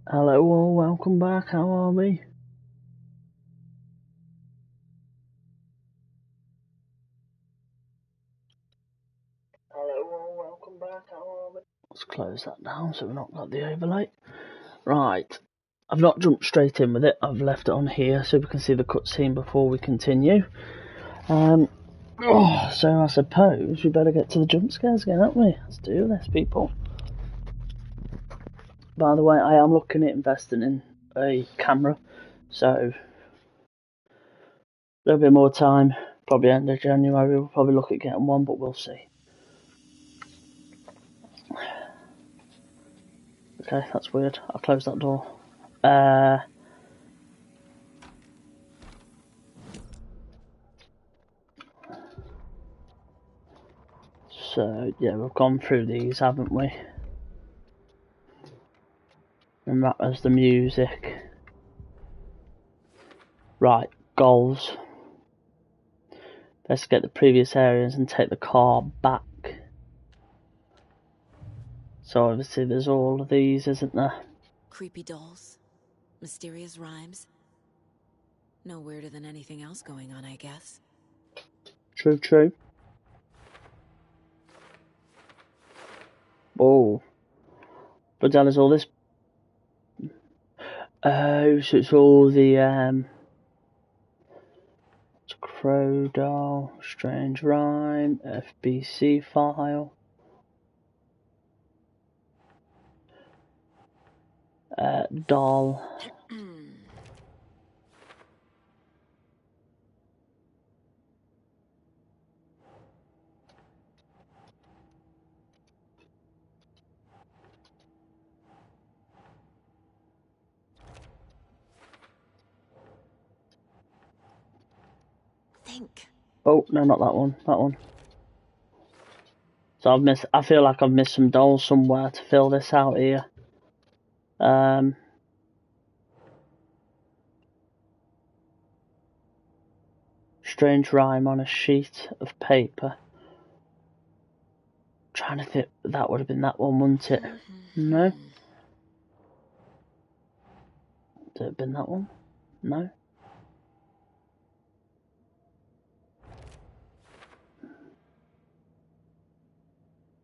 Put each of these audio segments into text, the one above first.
Hello all, welcome back, how are we? Hello all, welcome back, how are we? Let's close that down so we've not got the overlay. Right, I've not jumped straight in with it, I've left it on here so we can see the cutscene before we continue. So I suppose we better get to the jump scares again, haven't we? Let's do this, people. By the way, I am looking at investing in a camera, so there'll be more time, probably end of January, we'll probably look at getting one, but we'll see. Okay, that's weird. I'll close that door. So, yeah, we've gone through these, haven't we? And that was the music. Right, goals. Let's get the previous areas and take the car back. So obviously there's all of these, isn't there? Creepy dolls, mysterious rhymes. No weirder than anything else going on, I guess. True, true. Oh. But then there's all this. Oh, so it's all the, Crow doll, strange rhyme, FBC file. Doll. Think. Oh, no, not that one. That one. So I feel like I've missed some dolls somewhere to fill this out here. Strange rhyme on a sheet of paper. Trying to think, that would have been that one, wouldn't it? No? Would it have been that one? No?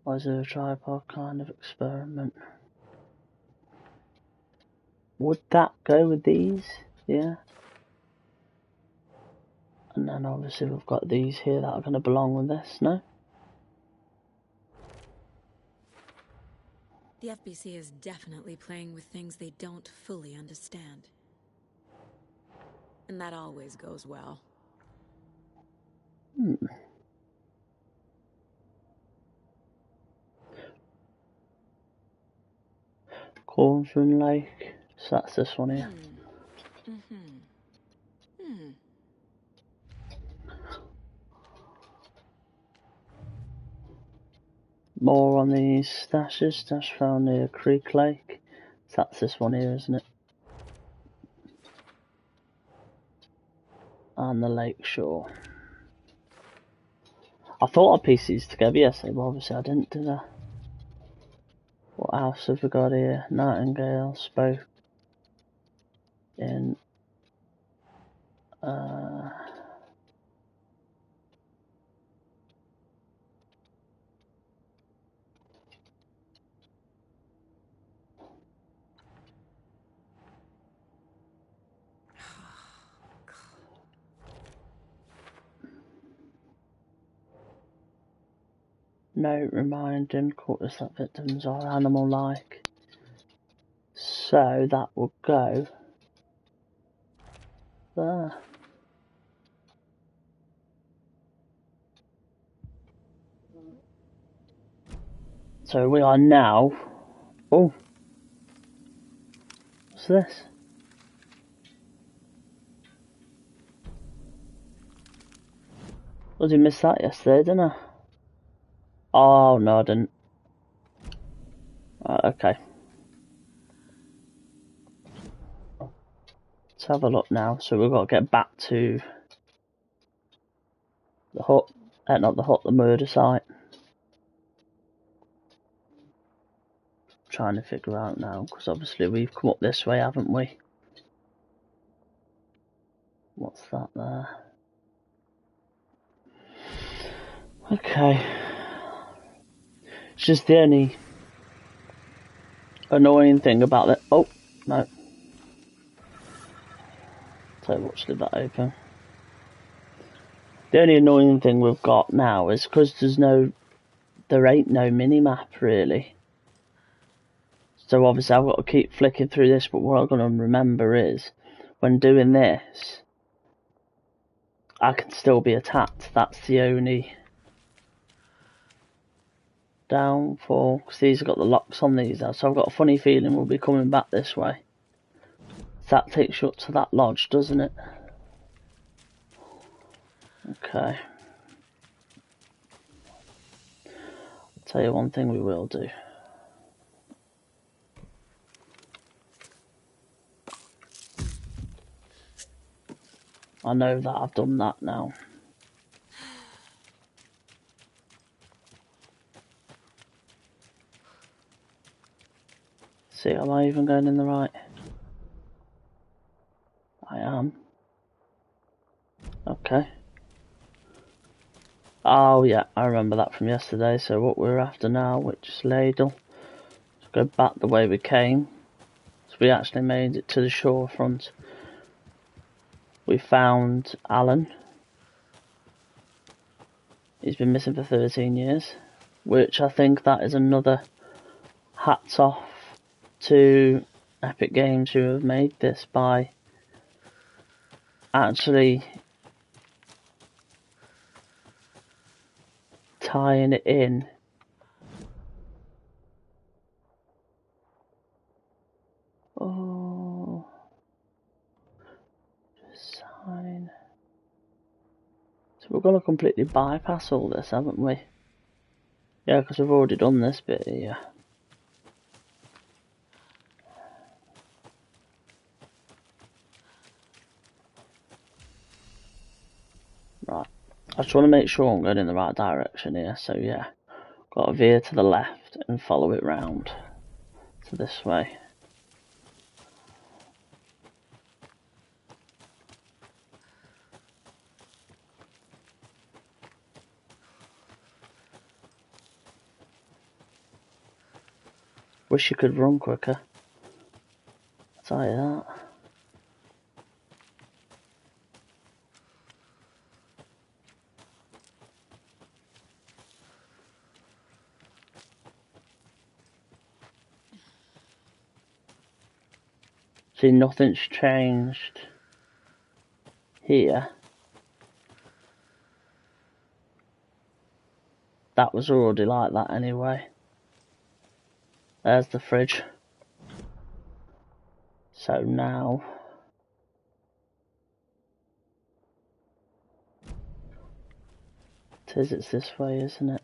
Or is it a tripod kind of experiment? Would that go with these? Yeah. And then obviously we've got these here that are going to belong with this, no? The FBC is definitely playing with things they don't fully understand. And that always goes well. Cornford Lake. So that's this one here. More on these stashes. Stash found near Creek Lake. So that's this one here, isn't it? And the lake shore. I thought I pieced these together yesterday, but obviously I didn't, did I? What else have we got here? Nightingale spoke in note reminding courts that victims are animal-like. So that will go there. So we are now. Oh, what's this? Bloody missed that yesterday, didn't I? Oh no, I didn't. Okay. Let's have a look now. So we've got to get back to the hut. Not the hut, the murder site. trying to figure out now, because obviously we've come up this way, haven't we? What's that there? Okay. It's just the only annoying thing about it. Oh, no. So watch did that open. The only annoying thing we've got now is because there ain't no mini-map really. So obviously I've got to keep flicking through this, but what I'm going to remember is, when doing this, I can still be attacked. That's the only downfall, because these have got the locks on these now, so I've got a funny feeling we'll be coming back this way. That takes you up to that lodge, doesn't it? Okay. I'll tell you one thing we will do. I know that I've done that now. See, am I even going in the right? I am. Okay. Oh yeah, I remember that from yesterday. So what we're after now, which is Ladle. Let's go back the way we came. So we actually made it to the shore front. We found Alan. He's been missing for 13 years. Which I think that is another hats off to Epic Games who have made this by actually tying it in. Oh, sign. So we're going to completely bypass all this, haven't we? Yeah, because we've already done this bit here. Right. I just want to make sure I'm going in the right direction here. So yeah, got to veer to the left and follow it round to this way. Wish you could run quicker. I'll tell you that. See, nothing's changed here. That was already like that anyway. There's the fridge. So now it's this way, isn't it?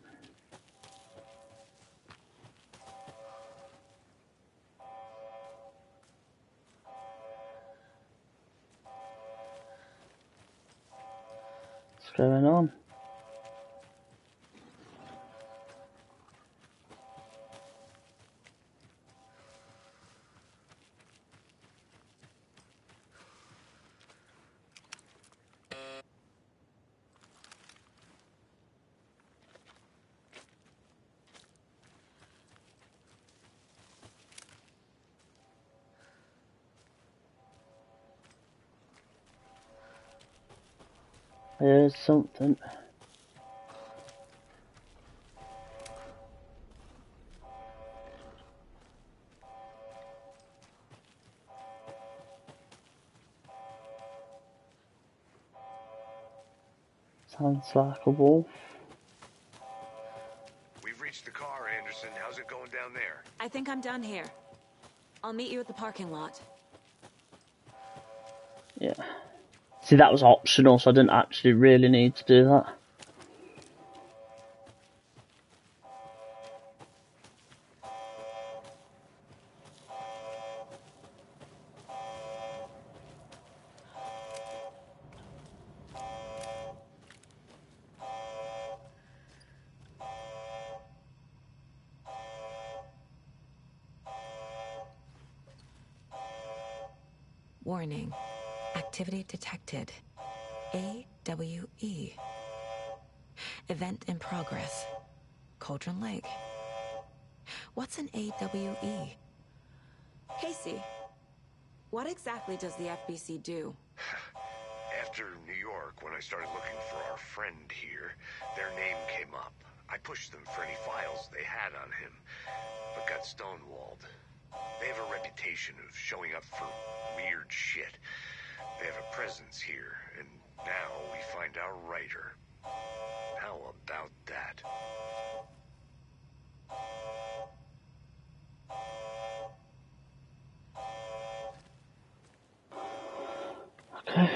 What's going on? There's something. Sounds like a wolf. We've reached the car, Anderson. How's it going down there? I think I'm done here. I'll meet you at the parking lot. Yeah. See, that was optional, so I didn't actually really need to do that. Warning. Activity detected. AWE. Event in progress. Cauldron Lake. What's an AWE? Casey, what exactly does the FBC do? After New York, when I started looking for our friend here, their name came up. I pushed them for any files they had on him, but got stonewalled. They have a reputation of showing up for weird shit. They have a presence here, and now we find our writer. How about that? Okay.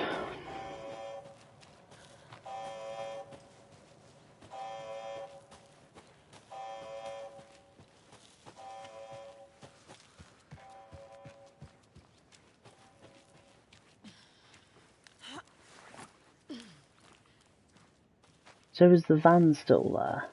So is the van still there?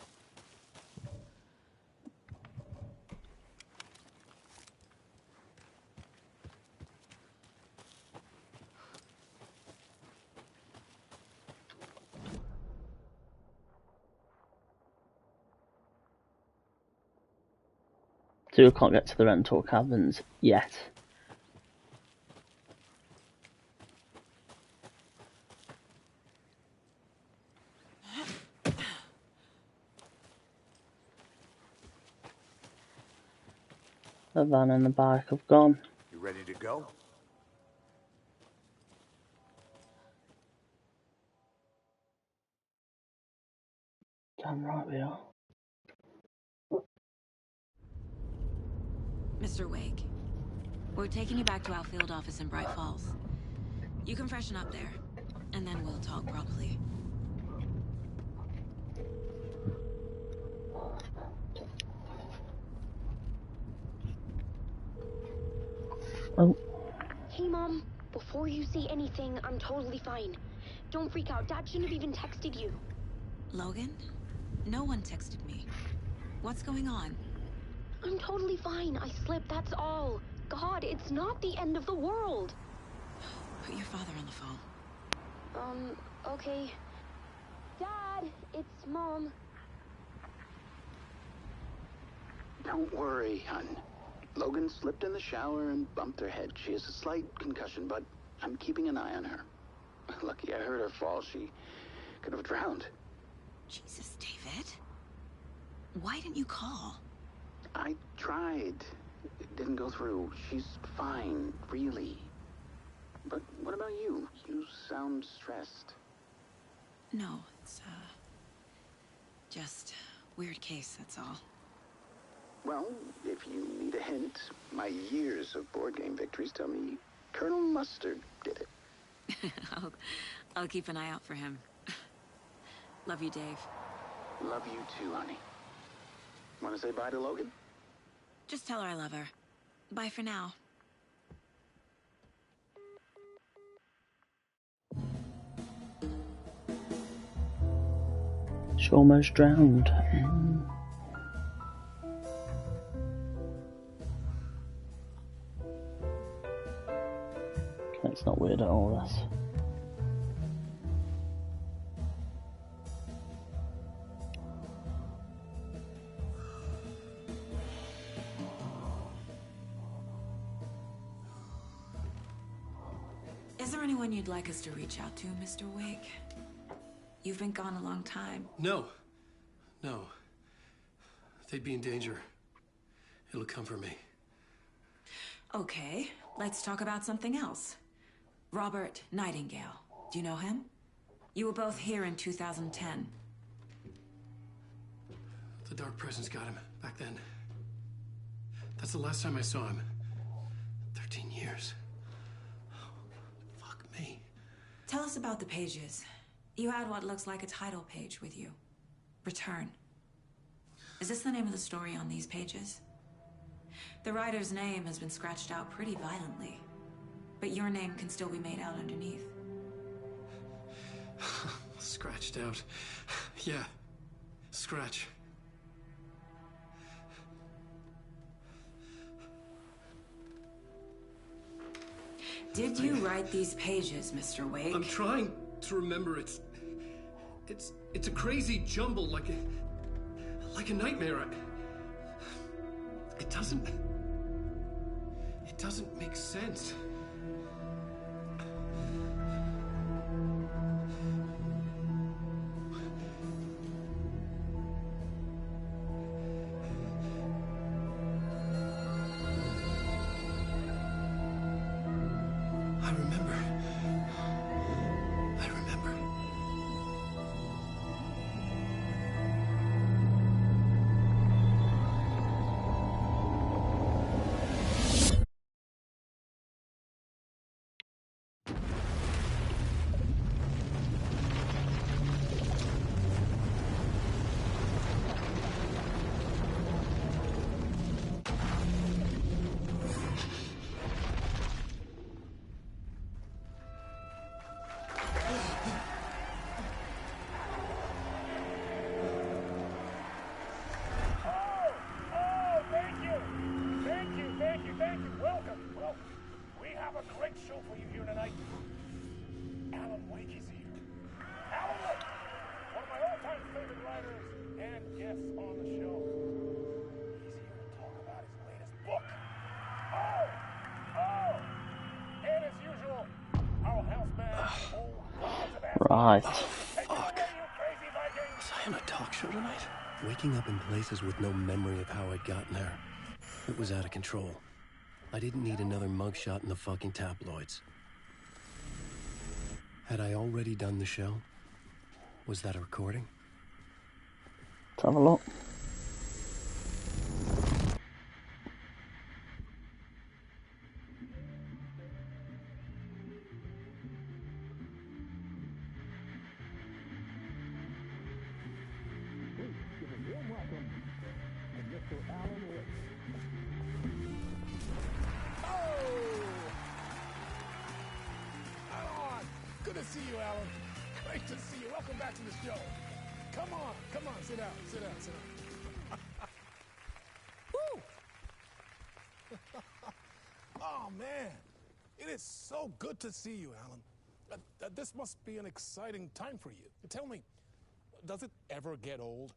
So we can't get to the rental cabins yet. The van and the bike have gone. You ready to go? Damn right we are. Mr. Wake, we're taking you back to our field office in Bright Falls. You can freshen up there, and then we'll talk properly. Oh. Hey, Mom. Before you say anything, I'm totally fine. Don't freak out. Dad shouldn't have even texted you. Logan? No one texted me. What's going on? I'm totally fine. I slipped, that's all. God, it's not the end of the world. Put your father on the phone. Okay. Dad, it's Mom. Don't worry, hon. Logan slipped in the shower and bumped her head. She has a slight concussion, but I'm keeping an eye on her. Lucky I heard her fall. She could have drowned. Jesus, David. Why didn't you call? I tried. It didn't go through. She's fine, really. But what about you? You sound stressed. No, it's, just weird case, that's all. Well, if you need a hint, my years of board game victories tell me Colonel Mustard did it. I'll keep an eye out for him. Love you, Dave. Love you too, honey. Want to say bye to Logan? Just tell her I love her. Bye for now. She almost drowned. It's not weird at all, this. Is there anyone you'd like us to reach out to, Mr. Wake? You've been gone a long time. No. They'd be in danger. It'll come for me. Okay, let's talk about something else. Robert Nightingale. Do you know him? You were both here in 2010. The Dark Presence got him back then. That's the last time I saw him. 13 years. Oh, fuck me. Tell us about the pages. You had what looks like a title page with you. Return. Is this the name of the story on these pages? The writer's name has been scratched out pretty violently, but your name can still be made out underneath. Scratched out. Yeah. Scratch. Did you write these pages, Mr. Wake? I'm trying to remember. It's a crazy jumble, like a nightmare. It doesn't make sense. I remember. Right. Fuck. Was I on a talk show tonight? Waking up in places with no memory of how I'd gotten there. It was out of control. I didn't need another mugshot in the fucking tabloids. Had I already done the show? Was that a recording? Let's have a look. Good to see you, Alan. Great to see you. Welcome back to the show. Come on, sit down. Woo! Oh, man. It is so good to see you, Alan. This must be an exciting time for you. Tell me, does it ever get old?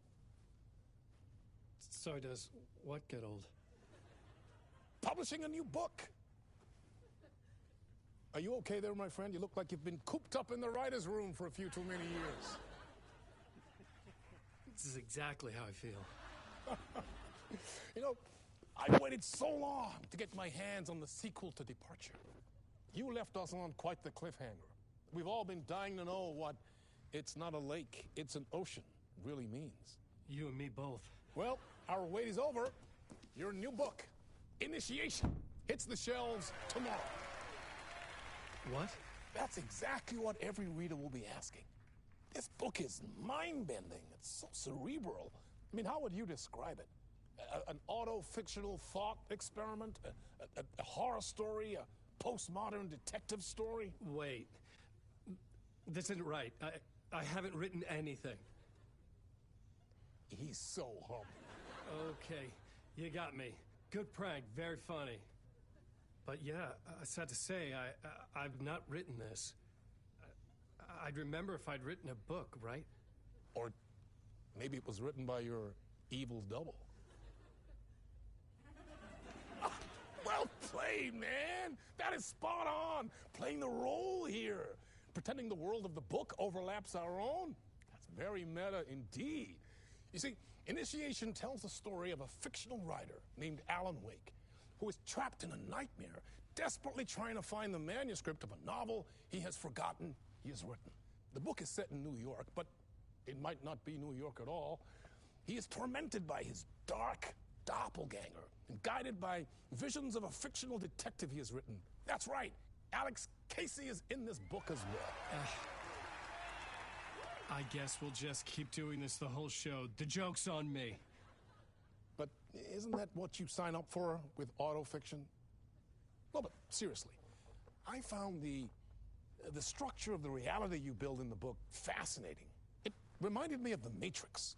Sorry, does what get old? Publishing a new book. Are you okay there, my friend? You look like you've been cooped up in the writer's room for a few too many years. This is exactly how I feel. You know, I waited so long to get my hands on the sequel to Departure. You left us on quite the cliffhanger. We've all been dying to know what "it's not a lake, it's an ocean" really means. You and me both. Well, our wait is over. Your new book, Initiation, hits the shelves tomorrow. What? That's exactly what every reader will be asking. This book is mind-bending. It's so cerebral. I mean, how would you describe it? An auto-fictional thought experiment? A horror story? A postmodern detective story? Wait. This isn't right. I haven't written anything. He's so humble. Okay, you got me. Good prank, very funny. But yeah, sad to say, I've not written this. I'd remember if I'd written a book, right? Or maybe it was written by your evil double. Well played, man! That is spot on! Playing the role here. Pretending the world of the book overlaps our own. That's very meta indeed. You see, Initiation tells the story of a fictional writer named Alan Wake, who is trapped in a nightmare, desperately trying to find the manuscript of a novel he has forgotten he has written. The book is set in New York, but it might not be New York at all. He is tormented by his dark doppelganger and guided by visions of a fictional detective he has written. That's right, Alex Casey is in this book as well. I guess we'll just keep doing this the whole show. The joke's on me. But isn't that what you sign up for with autofiction? No, but seriously, I found the structure of the reality you build in the book fascinating. It reminded me of The Matrix.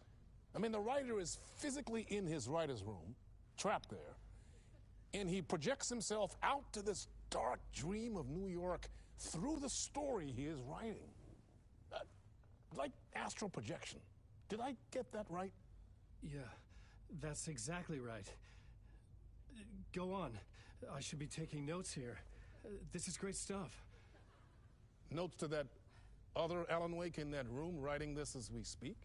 I mean, the writer is physically in his writer's room, trapped there, and he projects himself out to this dark dream of New York through the story he is writing. Like astral projection. Did I get that right? Yeah, that's exactly right. Go on. I should be taking notes here. This is great stuff. Notes to that other Alan Wake in that room writing this as we speak?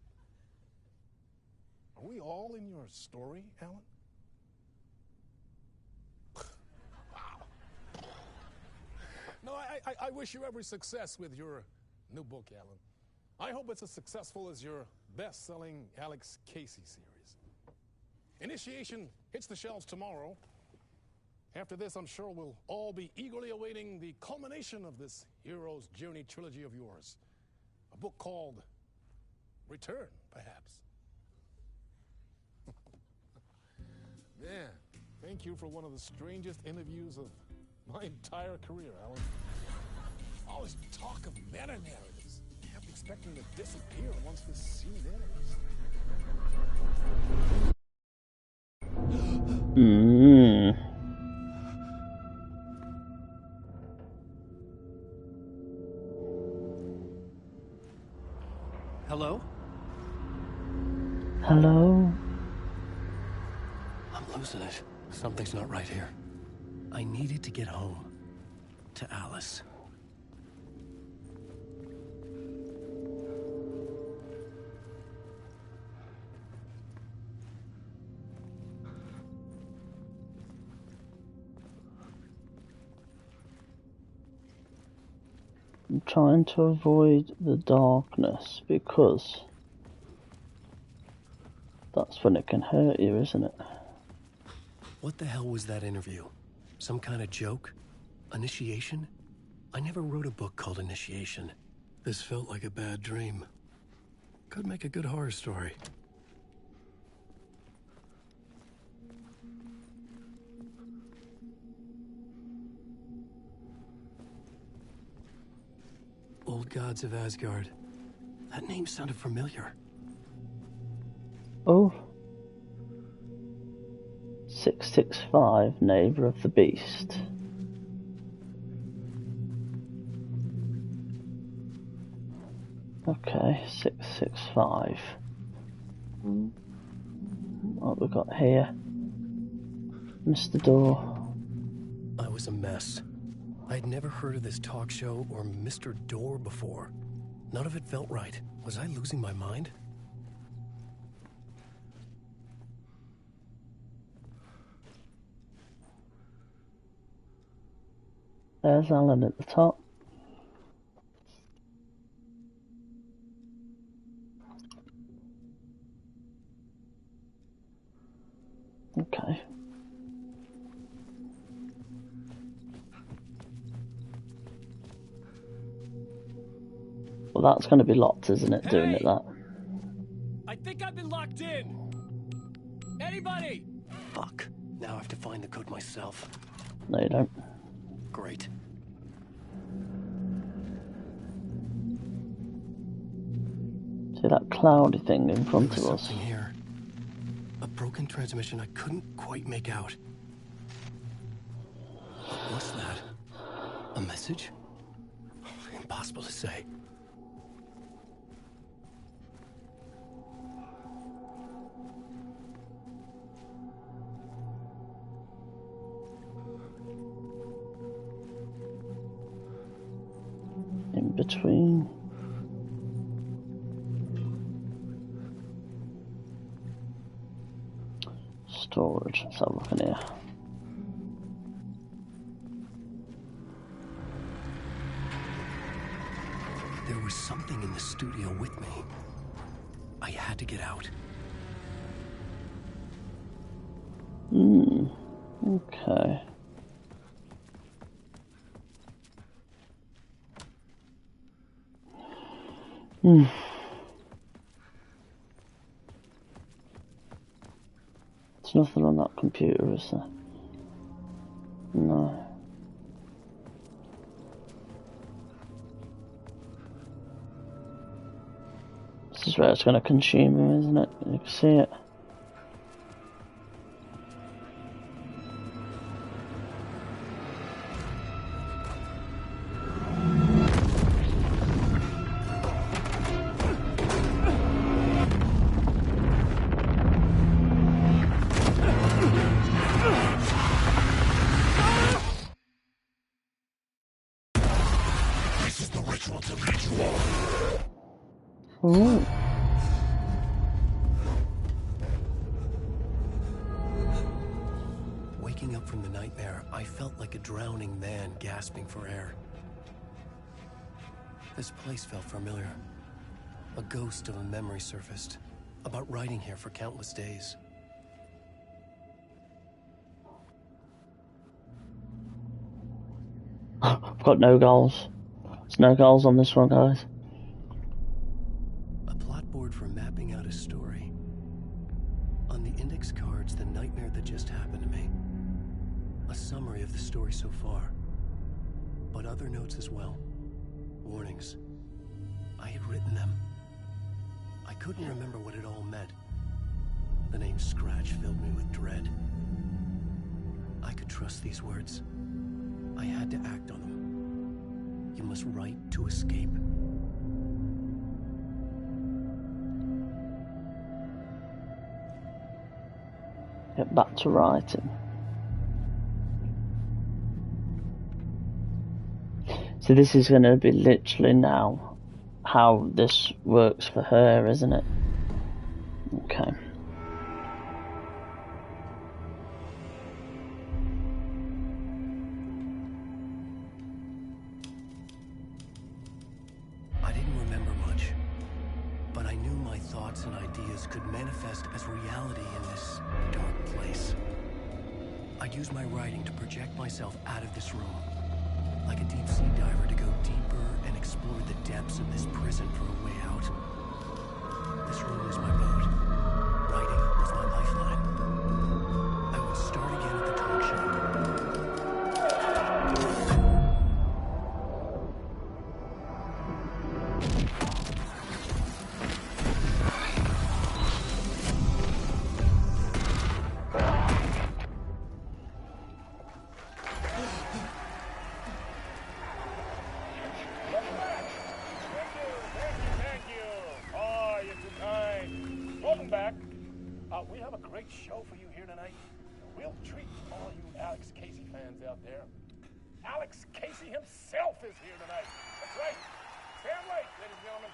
Are we all in your story, Alan? Wow. No, I wish you every success with your new book, Alan. I hope it's as successful as your best-selling Alex Casey series. Initiation hits the shelves tomorrow. After this, I'm sure we'll all be eagerly awaiting the culmination of this hero's journey trilogy of yours. A book called Return, perhaps. Man, thank you for one of the strangest interviews of my entire career, Alan. All this talk of meta-narratives. Kept expecting to disappear once this scene ends. Hello? Hello? I'm losing it. Something's not right here. I needed to get home. To Alice. I'm trying to avoid the darkness because that's when it can hurt you, isn't it? What the hell was that interview? Some kind of joke? Initiation? I never wrote a book called Initiation. This felt like a bad dream. Could make a good horror story. Old Gods of Asgard. That name sounded familiar. Oh. 665, Neighbor of the Beast. Okay, 665. What we got here? Mr. Door. I was a mess. I'd never heard of this talk show or Mr. Door before. None of it felt right. Was I losing my mind? There's Alan at the top. Okay. Well, that's going to be locked, isn't it, doing it that? I think I've been locked in. Anybody? Fuck. Now I have to find the code myself. No, you don't. Great. See that cloudy thing in front of us? Something here. A broken transmission I couldn't quite make out. What's that? A message? Impossible to say. In between. Storage. Let's have a look in here. There was something in the studio with me. I had to get out. Okay. There's nothing on that computer, is there? No. This is where it's going to consume him, isn't it? You can see it. This is the ritual to lead you all. Ooh. Waking up from the nightmare, I felt like a drowning man gasping for air. This place felt familiar. A ghost of a memory surfaced, about riding here for countless days. I've got no goals. There's no goals on this one, guys. A plot board for mapping out a story. On the index cards, the nightmare that just happened to me. A summary of the story so far. But other notes as well. Warnings. I had written them. I couldn't remember what it all meant. The name Scratch filled me with dread. I could trust these words. I had to act on them. You must write to escape. Get back to writing. So this is going to be literally now how this works for her, isn't it? Okay. I didn't remember much, but I knew my thoughts and ideas could manifest as reality in this dark place. I'd use my writing to project myself out of this room, like a deep sea diver to go deeper and explore the depths of this prison for a way out. This room was my boat. Writing was my lifeline. I would start again at the talk show. We have a great show for you here tonight. We'll treat all you Alex Casey fans out there. Alex Casey himself is here tonight. That's right. Sam Lake, ladies and gentlemen.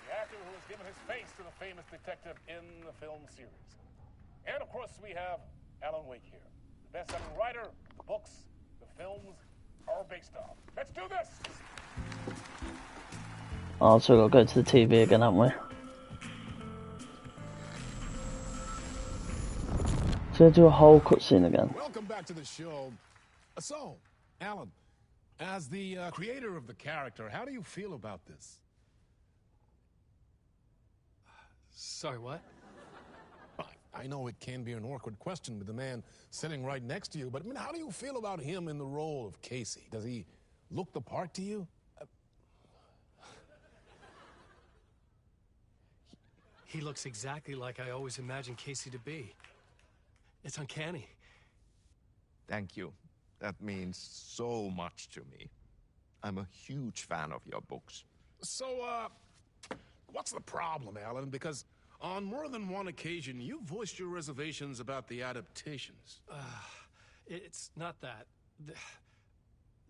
The actor who has given his face to the famous detective in the film series. And of course, we have Alan Wake here. The best-selling writer, the books, the films are based on. Let's do this! Oh, so we've got to go to the TV again, haven't we? So do a whole cutscene again. Welcome back to the show. So, Alan, as the creator of the character, how do you feel about this? Sorry, what? I know it can be an awkward question with the man sitting right next to you, but I mean, how do you feel about him in the role of Casey? Does he look the part to you? He looks exactly like I always imagined Casey to be. It's uncanny. Thank you. That means so much to me. I'm a huge fan of your books. So, what's the problem, Alan? Because on more than one occasion, you voiced your reservations about the adaptations. It's not that.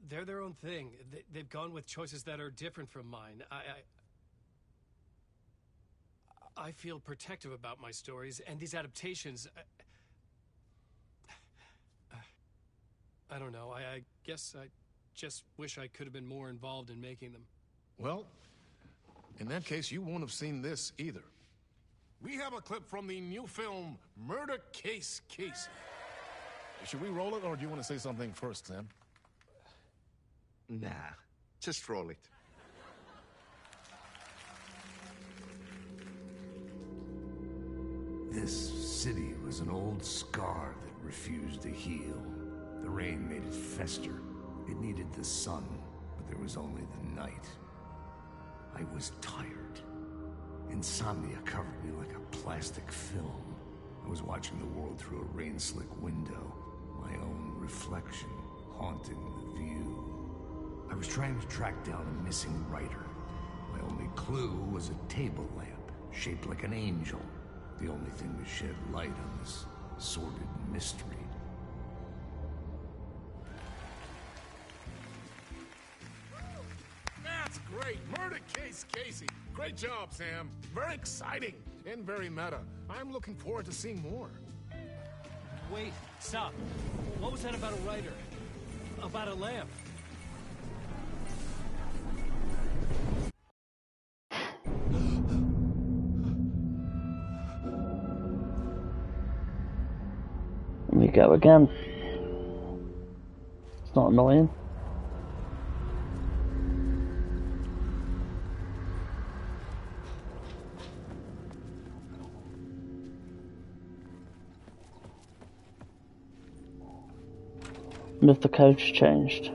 They're their own thing. They've gone with choices that are different from mine. I feel protective about my stories, and these adaptations... I don't know. I guess I just wish I could have been more involved in making them. Well, in that case, you won't have seen this either. We have a clip from the new film, Murder Case Casey. Should we roll it, or do you want to say something first, Sam? Nah, just roll it. This city was an old scar that refused to heal. The rain made it fester. It needed the sun, but there was only the night. I was tired. Insomnia covered me like a plastic film. I was watching the world through a rain-slick window, my own reflection haunting the view. I was trying to track down a missing writer. My only clue was a table lamp, shaped like an angel. The only thing to shed light on this sordid mystery. Man, That's great. Murder case, Casey. Great job, Sam. Very exciting and very meta. I'm looking forward to seeing more. Wait, stop. What was that about a writer? About a lamp? We go again. It's not annoying. And if the code's changed?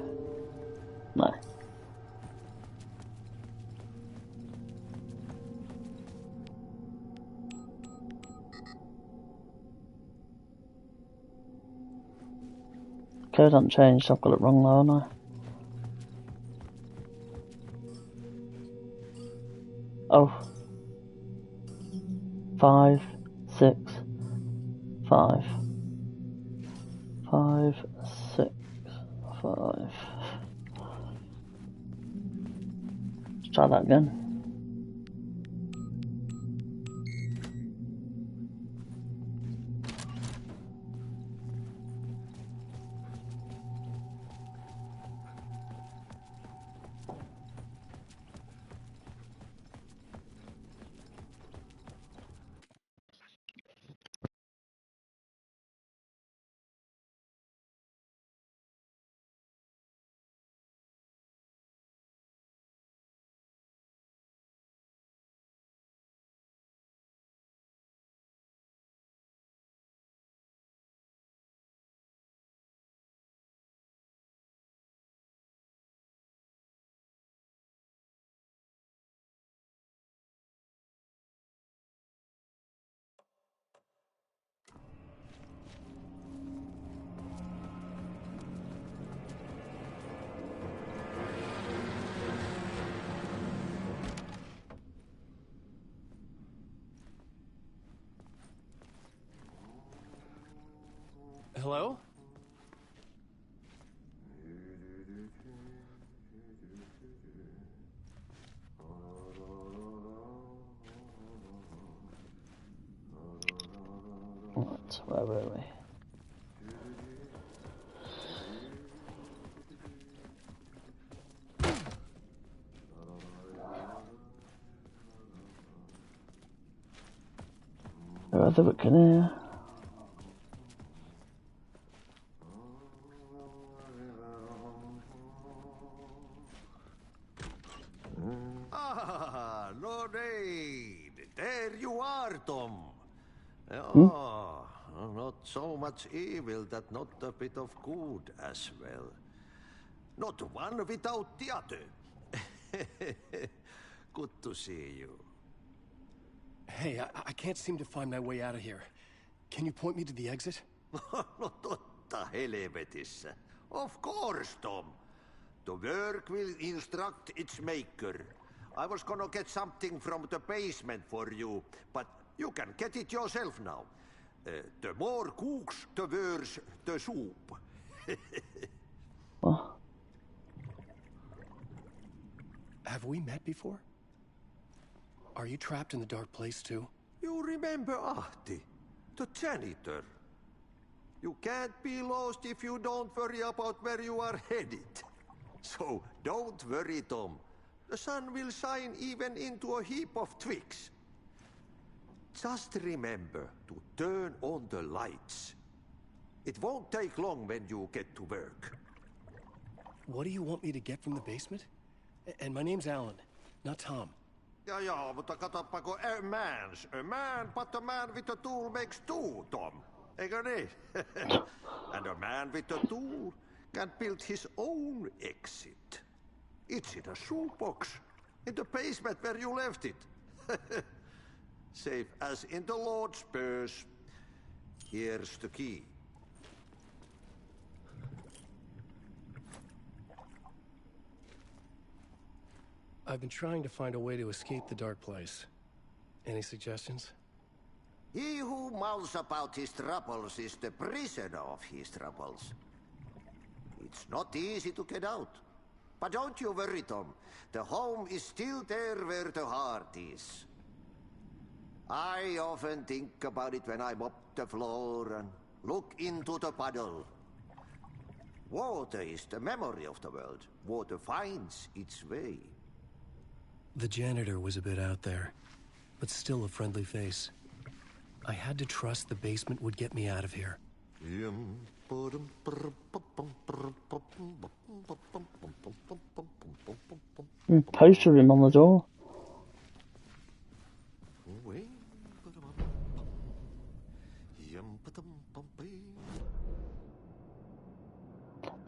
No. Code hasn't changed, I've got it wrong though, haven't I? Oh. 5, 6, 5. 5, 6, 5. Let's try that again. Hello? What? Where were we? Where are the Buccaneer? Ah, Lorraine! There you are, Tom. Oh, not so much evil that not a bit of good as well. Not one without the other. Good to see you. Hey, I can't seem to find my way out of here. Can you point me to the exit? No totta helvetissä. Of course, Tom. The work will instruct its maker. I was gonna get something from the basement for you, but you can get it yourself now. The more cooks, the worse the soup. What? Have we met before? Are you trapped in the dark place too? You remember Ahti, the janitor. You can't be lost if you don't worry about where you are headed. So don't worry, Tom. The sun will shine even into a heap of twigs. Just remember to turn on the lights. It won't take long when you get to work. What do you want me to get from the basement? And my name's Alan, not Tom. Ja, mutta katsoppa, a man, but a man with a tool makes two, Tom. Eikö niin? And a man with a tool can build his own exit. It's in a shoebox, in the basement where you left it. Safe as in the Lord's purse. Here's the key. I've been trying to find a way to escape the dark place. Any suggestions? He who mulls about his troubles is the prisoner of his troubles. It's not easy to get out. But don't you worry, Tom. The home is still there where the heart is. I often think about it when I mop the floor and look into the puddle. Water is the memory of the world. Water finds its way. The janitor was a bit out there, but still a friendly face. I had to trust the basement would get me out of here. Poster him on the door.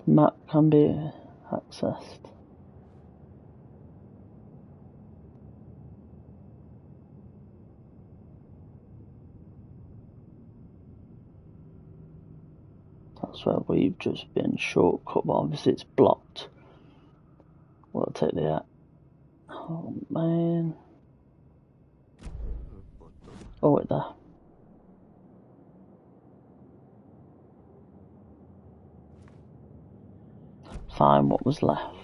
The map can be accessed. That's where we've just been shortcut, but obviously it's blocked. We'll take the... Oh man. Oh, wait there. Find what was left.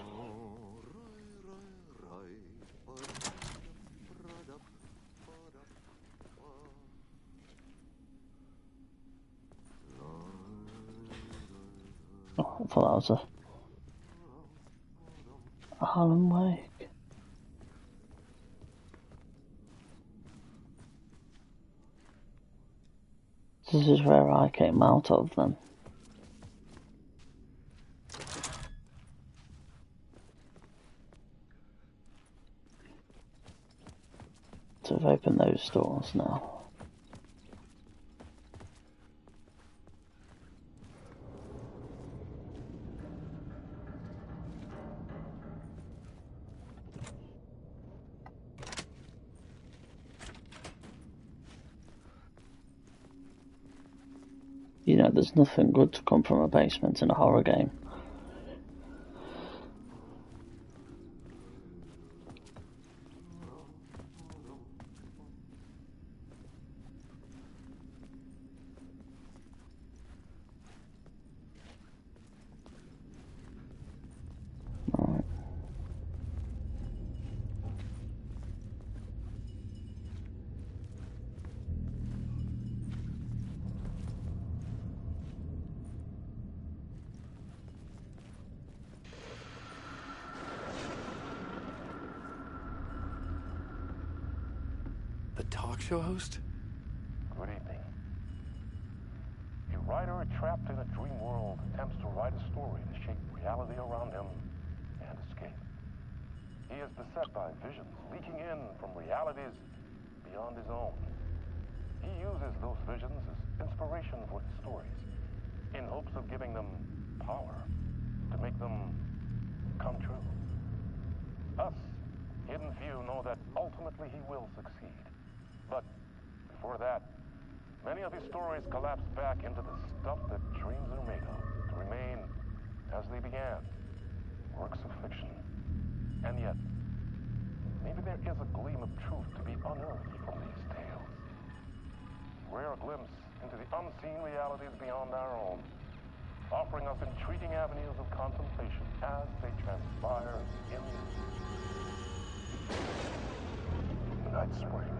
Oh, I thought that was a Alan Wake. This is where I came out of then. So I've opened those doors now. You know, there's nothing good to come from a basement in a horror game. Right. The talk show host? Good evening. A writer trapped in a dream world attempts to write a story to shape reality around him and escape. He is beset by visions leaking in from realities beyond his own. He uses those visions as inspiration for his stories, in hopes of giving them power, to make them come true. Us, hidden few, know that ultimately he will succeed. But before that, many of his stories collapse back into the stuff that dreams are made of, to remain as they began, works of fiction. And yet, maybe there is a gleam of truth to be unearthed from these tales. Rare glimpse into the unseen realities beyond our own, offering us intriguing avenues of contemplation as they transpire in Night Spring.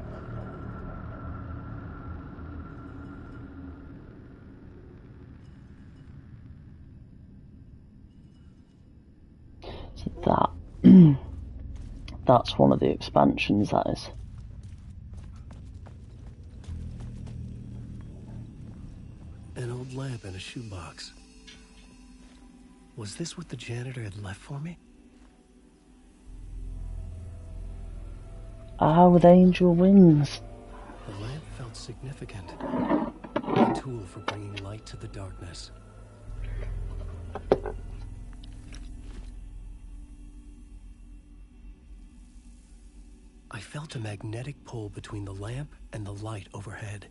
So that's one of the expansions, that is. An old lamp in a shoebox. Was this what the janitor had left for me? Ah, with angel wings. The lamp felt significant. A tool for bringing light to the darkness. I felt a magnetic pull between the lamp and the light overhead.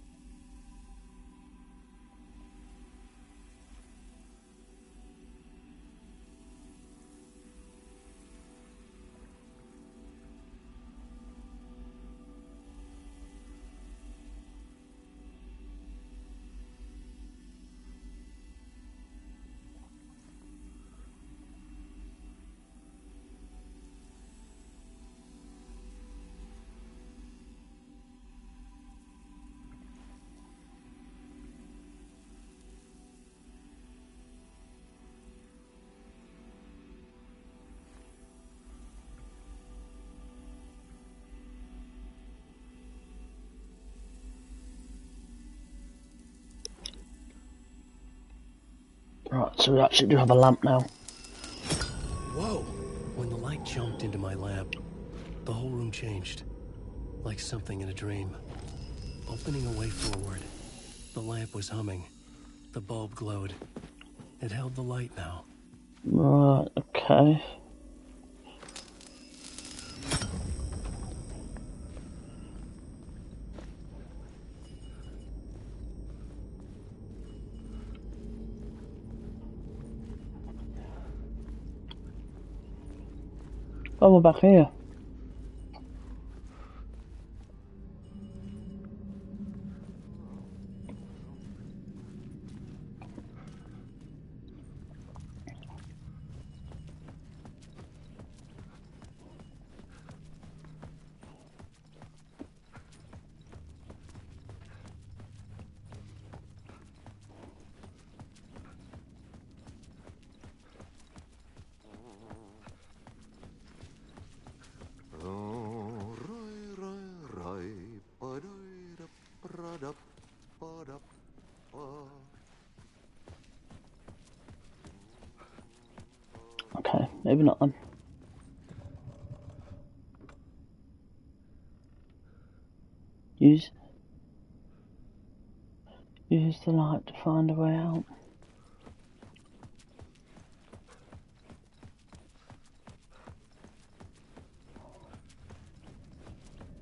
Right, so we actually do have a lamp now. Whoa! When the light jumped into my lamp, the whole room changed. Like something in a dream. Opening a way forward. The lamp was humming. The bulb glowed. It held the light now. Right, okay. Oh, we're back here. Okay, maybe not then. Use the light to find a way out.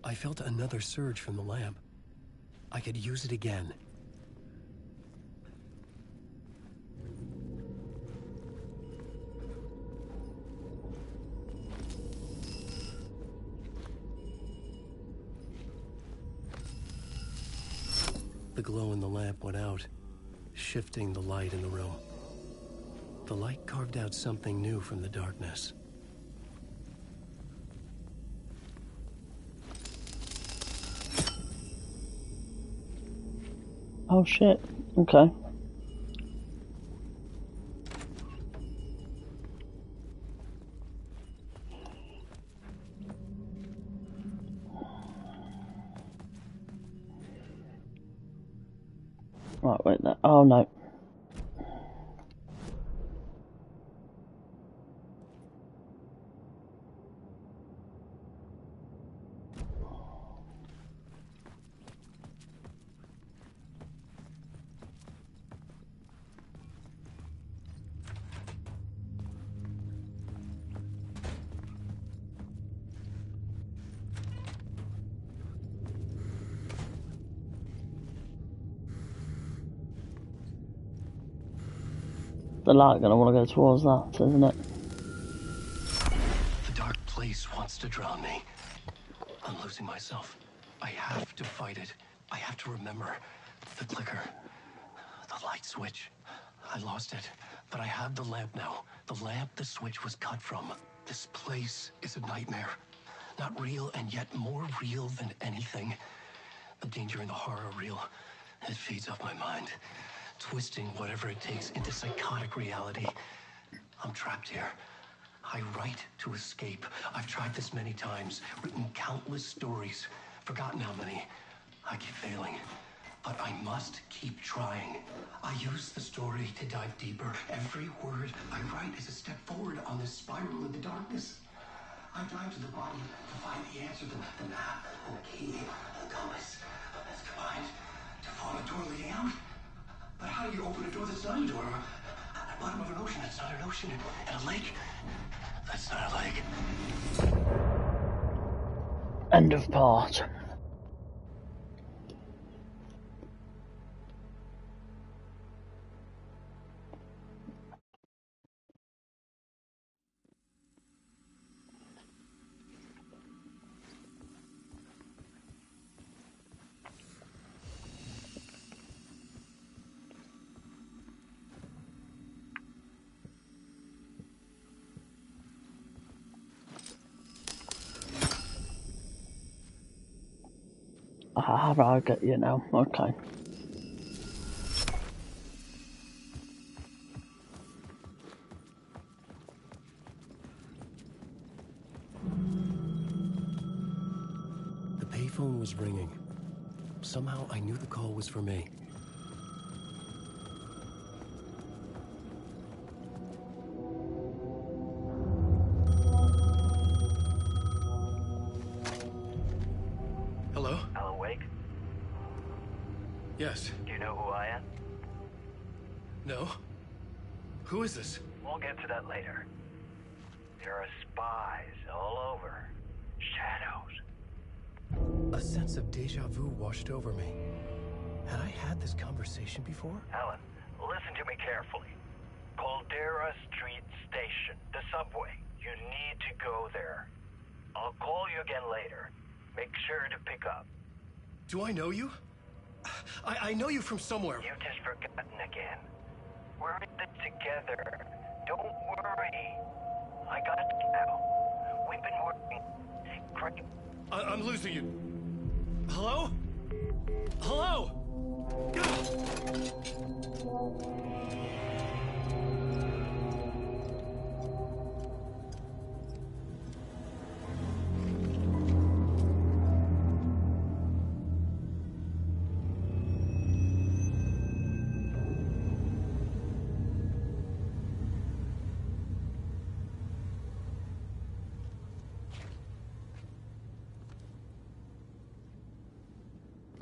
I felt another surge from the lamp. I could use it again. The glow in the lamp went out, shifting the light in the room. The light carved out something new from the darkness. Oh shit, okay. Right, wait there. Oh no. The light gonna want to go towards that, isn't it? The dark place wants to drown me. I'm losing myself. I have to fight it. I have to remember. The clicker. The light switch. I lost it. But I have the lamp now. The lamp the switch was cut from. This place is a nightmare. Not real, and yet more real than anything. The danger and the horror are real. It feeds off my mind. Twisting whatever it takes into psychotic reality. I'm trapped here. I write to escape. I've tried this many times, written countless stories, forgotten how many. I keep failing, but I must keep trying. I use the story to dive deeper. Every word I write is a step forward on this spiral in the darkness. I dive to the bottom to find the answer, the map, the key, the compass. That's combined to form a door leading out. But how do you open a door that's not a door? At the bottom of an ocean that's not an ocean, and a lake that's not a lake. End of part. I get you now. Okay. The payphone was ringing. Somehow I knew the call was for me. Yes. Do you know who I am? No? Who is this? We'll get to that later. There are spies all over. Shadows. A sense of deja vu washed over me. Had I had this conversation before? Alan, listen to me carefully. Caldera Street Station, the subway. You need to go there. I'll call you again later. Make sure to pick up. Do I know you? I know you from somewhere. You've just forgotten again. We're in this together. Don't worry. I got you now. We've been working great. I'm losing you. Hello? Hello?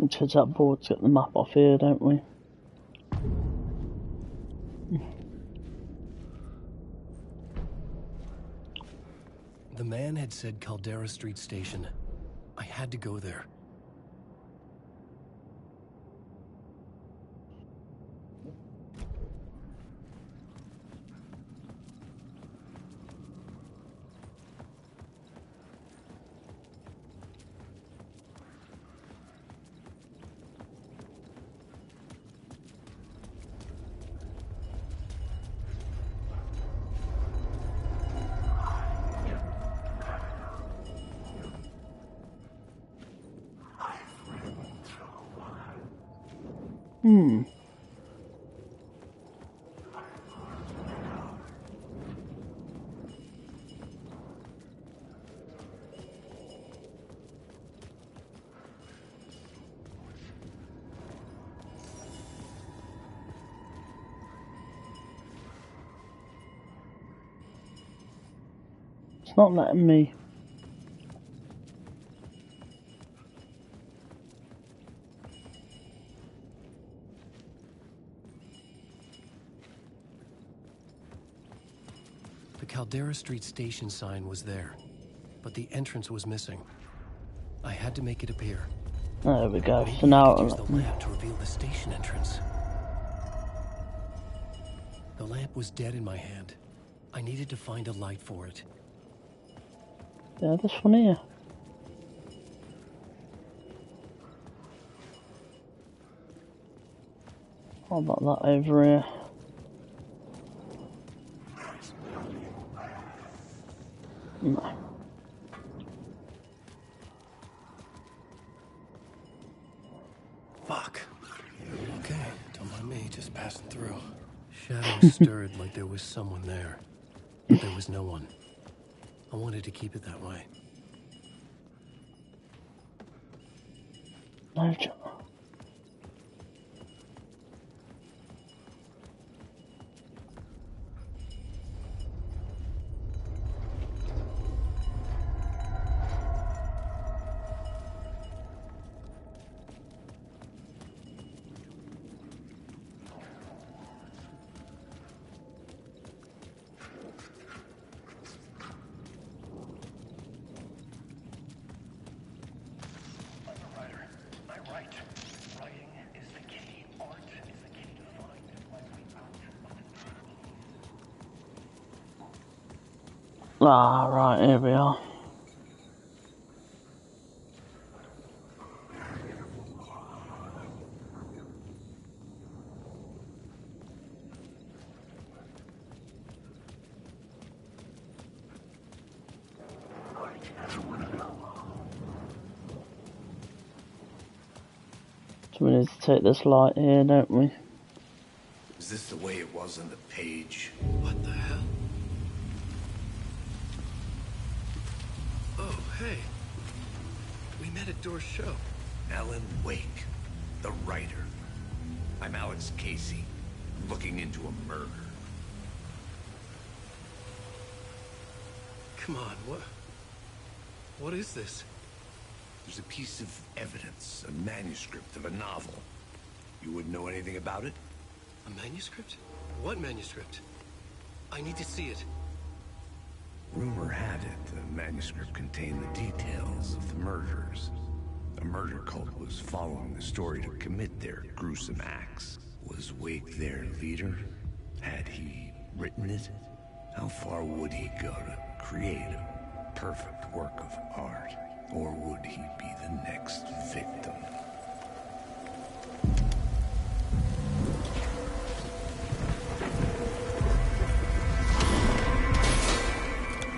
We touch that board to get the map off here, don't we? The man had said Caldera Street Station. I had to go there. It's not letting me. The Caldera Street Station sign was there, but the entrance was missing. I had to make it appear. There we go. Maybe So now I could use the lamp to reveal the station entrance. The lamp was dead in my hand. I needed to find a light for it. Yeah, this one here. How about that over here? No. Fuck. Okay, don't mind me, just passing through. Shadows stirred like there was someone there, but there was no one. I wanted to keep it that way. No. 'Right, here we are. So we need to take this light here, don't we? Is this the way it was on the page? What the hell? Oh, hey. We met at Door's show. Alan Wake, the writer. I'm Alex Casey, looking into a murder. Come on, what is this? There's a piece of evidence, a manuscript of a novel. You wouldn't know anything about it? A manuscript? What manuscript? I need to see it. Rumor had it the manuscript contained the details of the murders. A murder cult was following the story to commit their gruesome acts. Was Wake their leader? Had he written it? How far would he go to create a perfect work of art? Or would he be the next victim?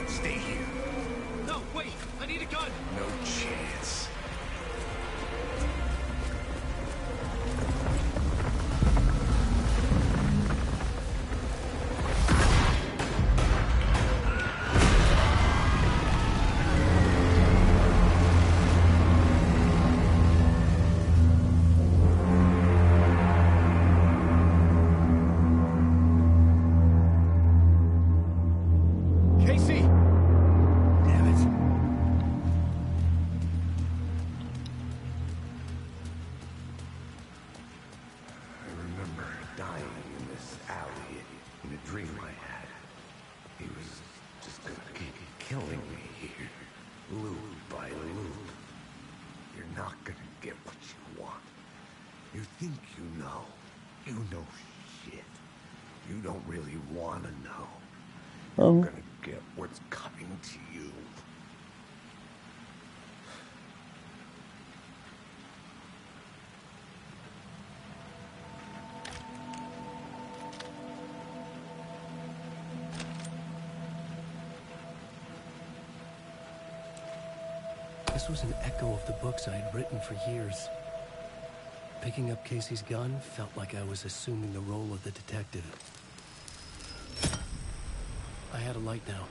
Stay here. No, wait! I need a gun! No chance. Casey! Damn it. I remember dying in this alley in a dream I had. He was just gonna keep killing me here, loop by loop. You're not gonna get what you want. You think you know. You know shit. You don't really want to know. You're gonna get what's coming to you. This was an echo of the books I had written for years. Picking up Casey's gun felt like I was assuming the role of the detective. I had a light now.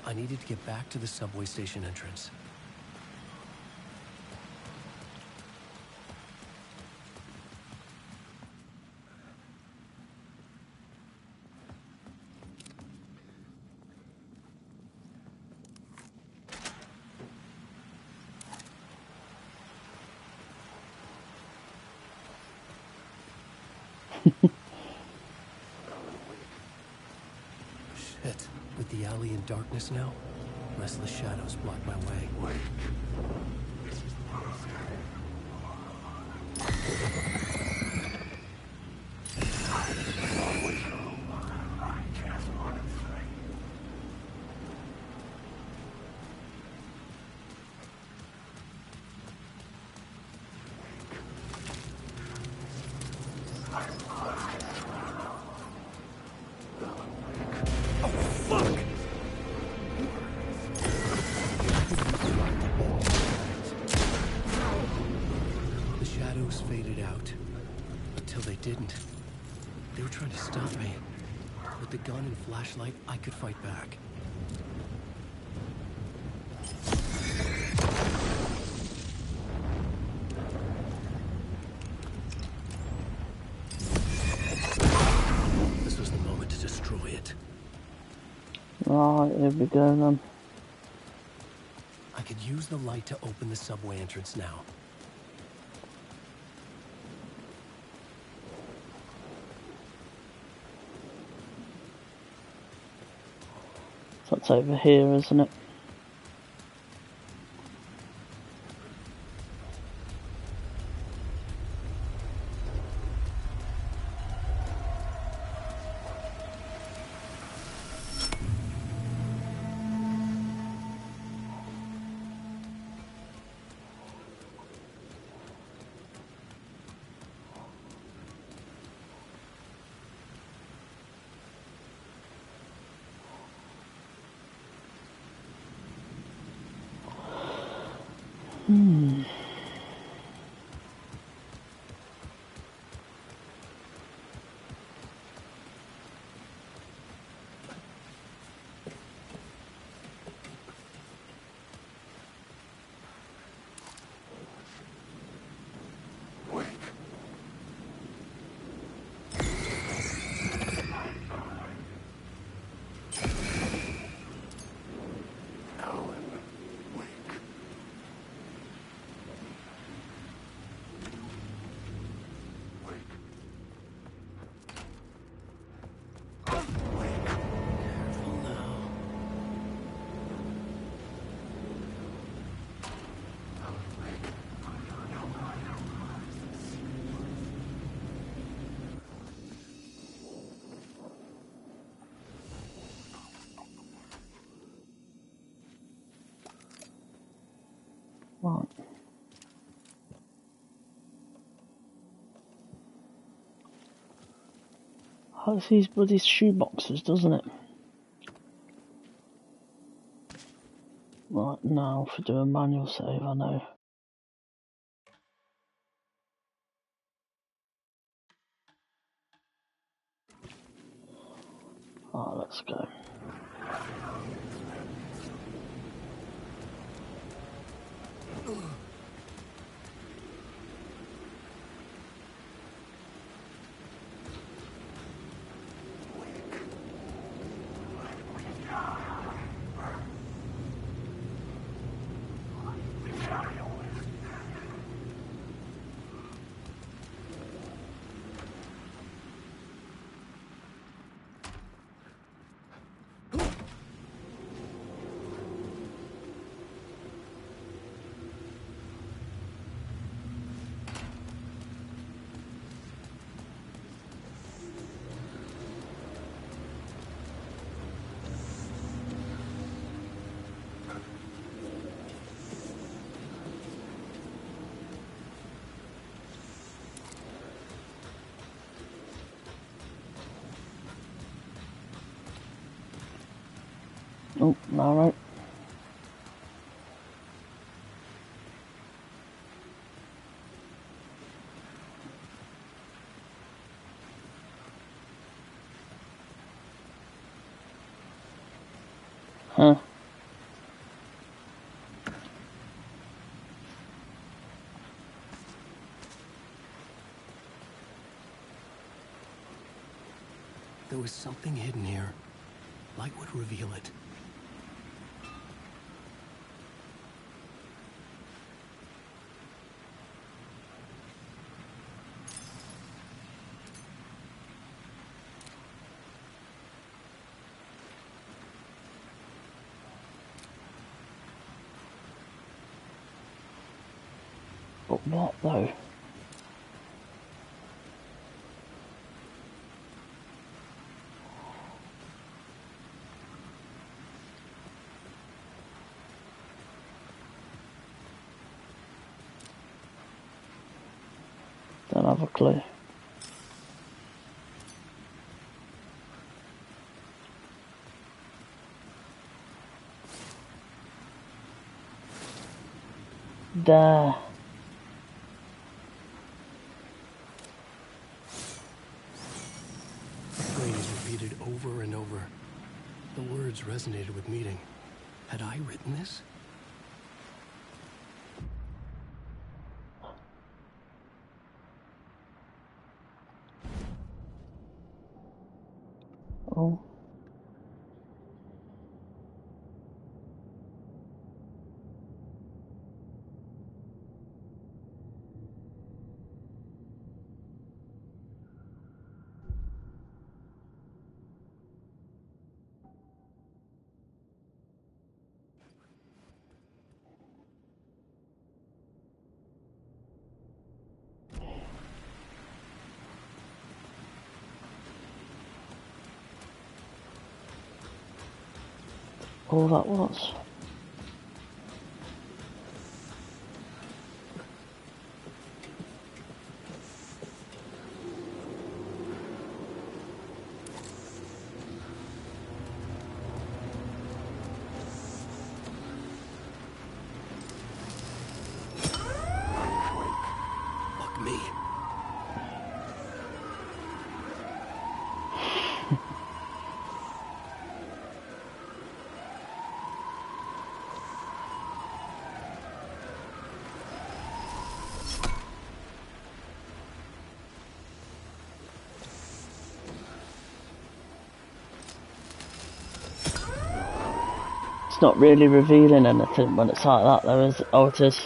I needed to get back to the subway station entrance. Shit. With the alley in darkness now, restless shadows block my way. The shadows faded out. Until they didn't. They were trying to stop me. With the gun and flashlight, I could fight back. This was the moment to destroy it. Right, here we go then. I could use the light to open the subway entrance now. So that's over here, isn't it? Right. Has these bloody shoeboxes, doesn't it? Right, now for doing manual save, I know. Alright, let's go. Oh, alright. Huh. There was something hidden here. Light would reveal it. But what though? Don't have a clue. There. The phrase repeated over and over. The words resonated with meaning. Had I written this? Oh. All that was. Fuck me. It's not really revealing anything when it's like that though, is it? Oh, it is.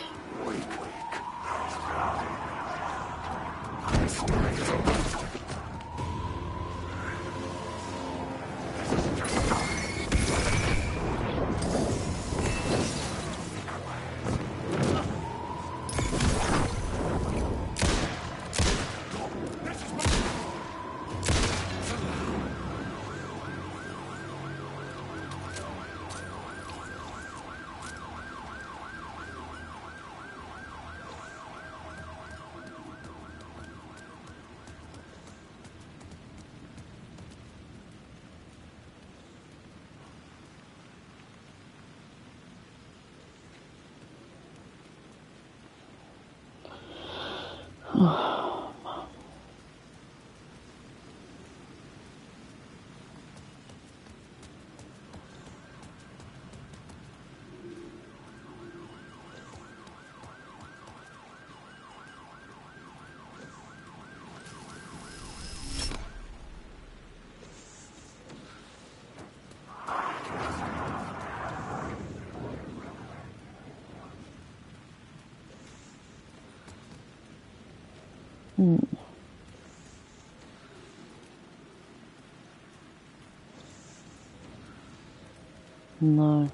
No.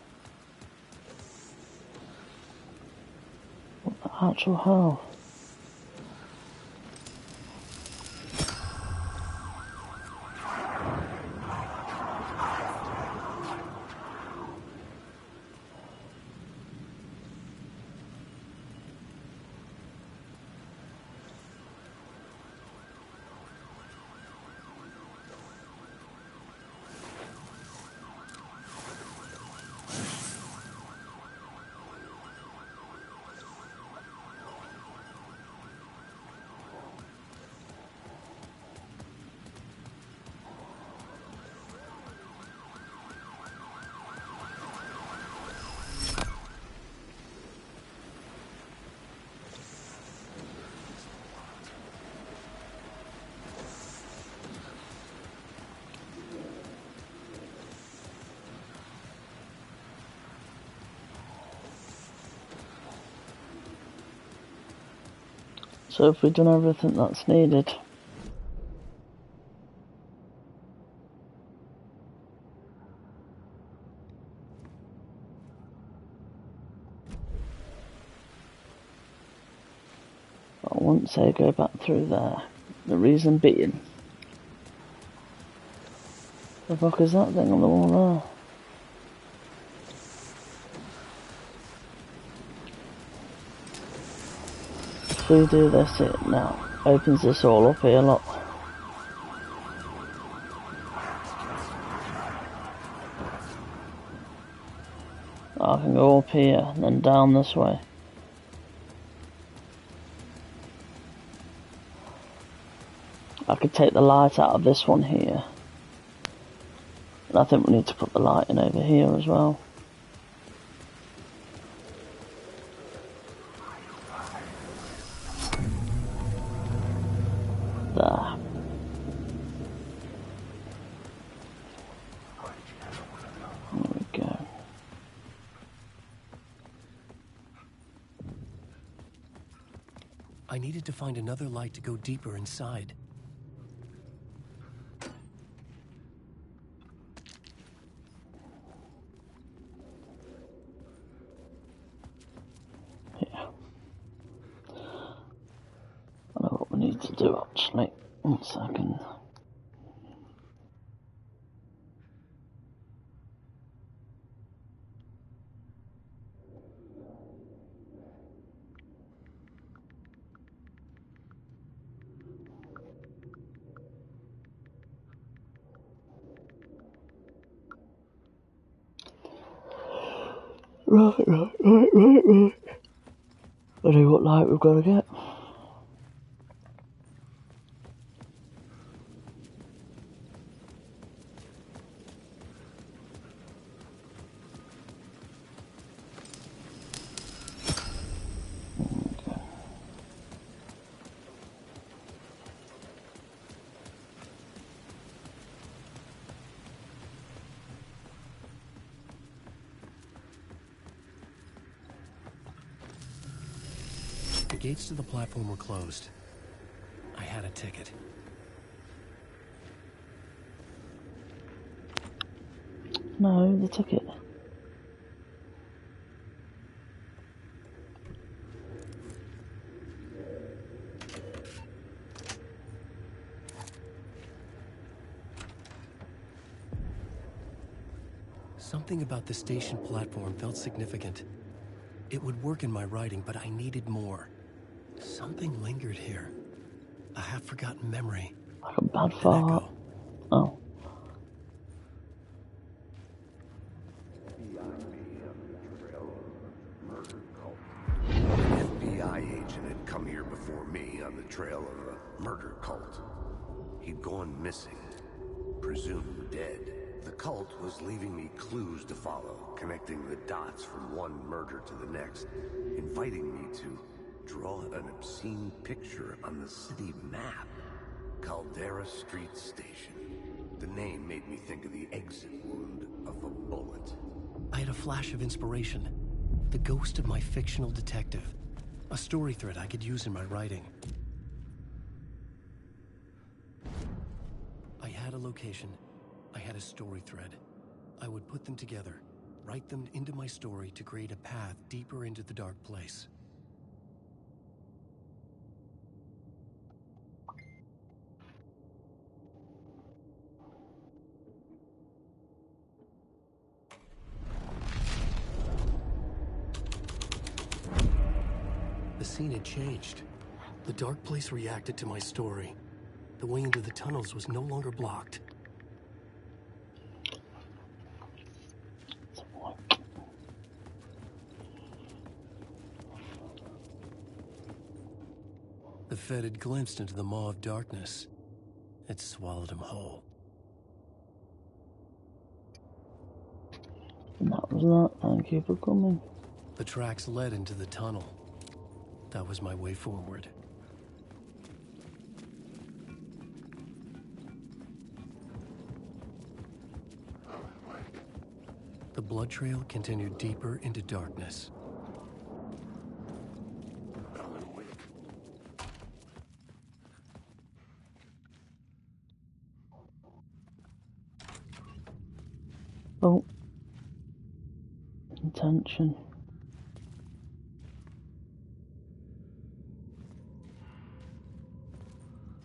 What the actual hell? So have we done everything that's needed? I wouldn't say go back through there. The reason being... The fuck is that thing on the wall there? If we do this, it now opens this all up here, look. I can go up here and then down this way. I could take the light out of this one here. And I think we need to put the light in over here as well. There. There we go. I needed to find another light to go deeper inside. To do actually. 1 second. Right. I know what light we've got to get. The gates to the platform were closed. I had a ticket. No, the ticket. Something about the station platform felt significant. It would work in my writing, but I needed more. Something lingered here. A half-forgotten memory. Like a bad fart. Oh. FBI agent had come here before me on the trail of a murder cult. He'd gone missing, presumed dead. The cult was leaving me clues to follow, connecting the dots from one murder to the next, inviting me to draw an obscene picture on the city map. Caldera Street Station. The name made me think of the exit wound of a bullet. I had a flash of inspiration. The ghost of my fictional detective. A story thread I could use in my writing. I had a location. I had a story thread. I would put them together, write them into my story to create a path deeper into the dark place. The scene had changed. The dark place reacted to my story. The way into the tunnels was no longer blocked. The Fed had glimpsed into the maw of darkness. It swallowed him whole. And that was that. Thank you for coming. The tracks led into the tunnel. That was my way forward. The blood trail continued deeper into darkness. Oh. Attention.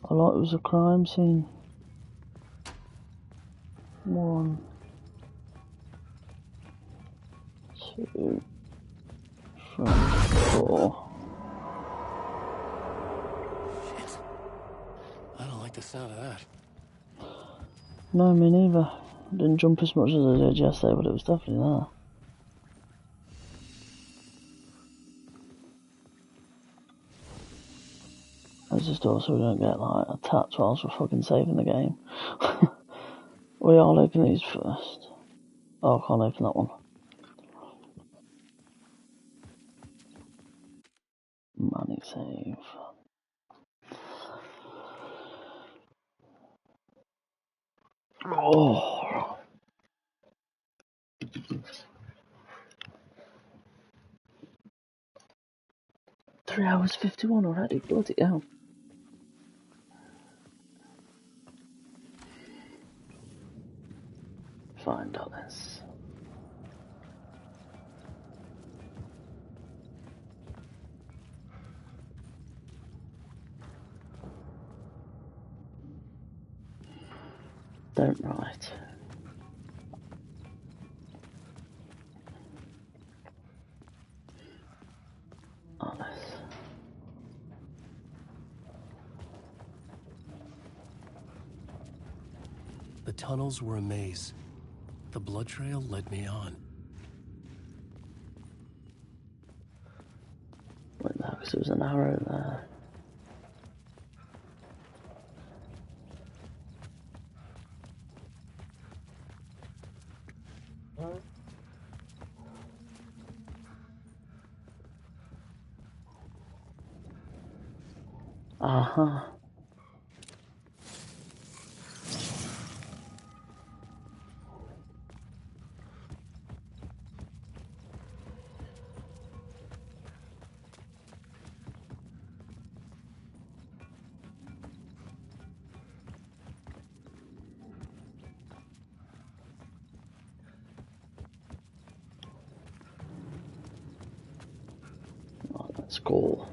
I thought it was a crime scene. 1, 2, 3, 4. Shit. I don't like the sound of that. No, me neither. Didn't jump as much as I did yesterday, but it was definitely there. Let's just also we don't get like attacked whilst we're fucking saving the game. We all open these first. Oh, I can't open that one. Money save. Oh. Three hours 51 already, bloody hell. Find out this. Don't write. Alice. The tunnels were a maze. The blood trail led me on. Went there because there was an arrow there. Uh-huh. Oh, that's cool.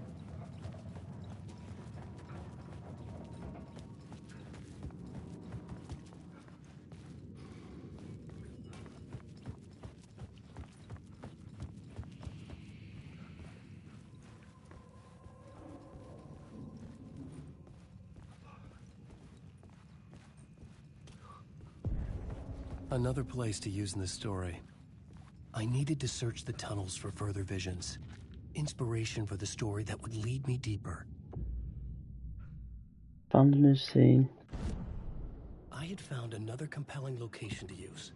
Another place to use in the story. I needed to search the tunnels for further visions. Inspiration for the story that would lead me deeper. Found a new scene. I had found another compelling location to use.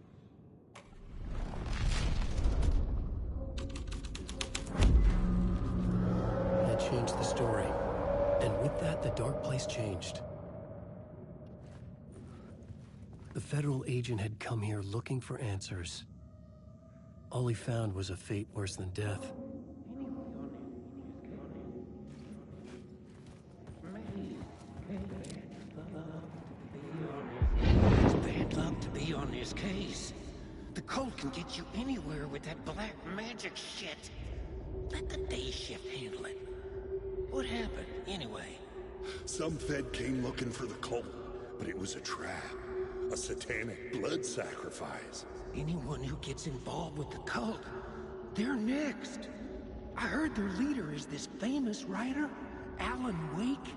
I changed the story, and with that, the dark place changed. The federal agent had come here looking for answers. All he found was a fate worse than death. It's bad luck to be on this case. The cult can get you anywhere with that black magic shit. Let the day shift handle it. What happened, anyway? Some Fed came looking for the cult, but it was a trap. A satanic blood sacrifice. Anyone who gets involved with the cult, they're next. I heard their leader is this famous writer, Alan Wake.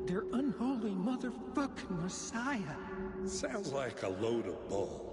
Their unholy motherfucking messiah. Sounds like a load of bull.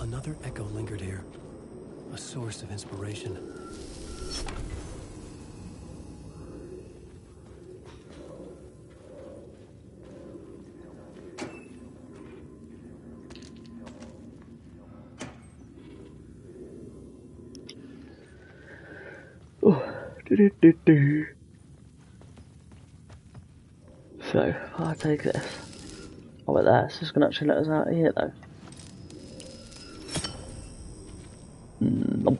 Another echo lingered here, a source of inspiration. So, I'll take this. Oh, but that's just going to actually let us out of here, though. Nope.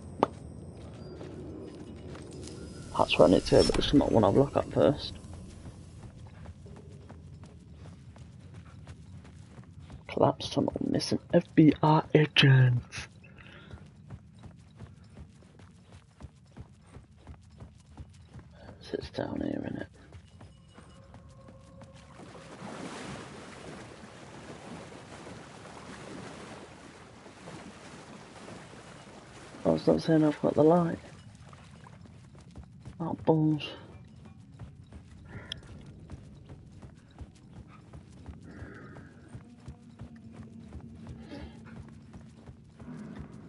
That's where I need to go, but there's not one I'll look up first. Collapsed tunnel, missing FBI agents. Sits down here, innit? I was not saying I've got the light. Oh, balls.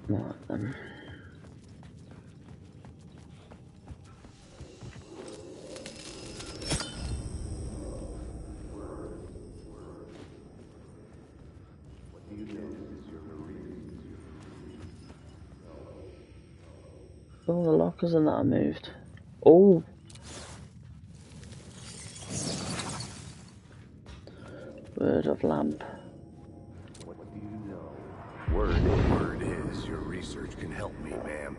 Right then. All the lockers and that are moved. Oh! Word of lamp. What do you know? Word is your research can help me, ma'am.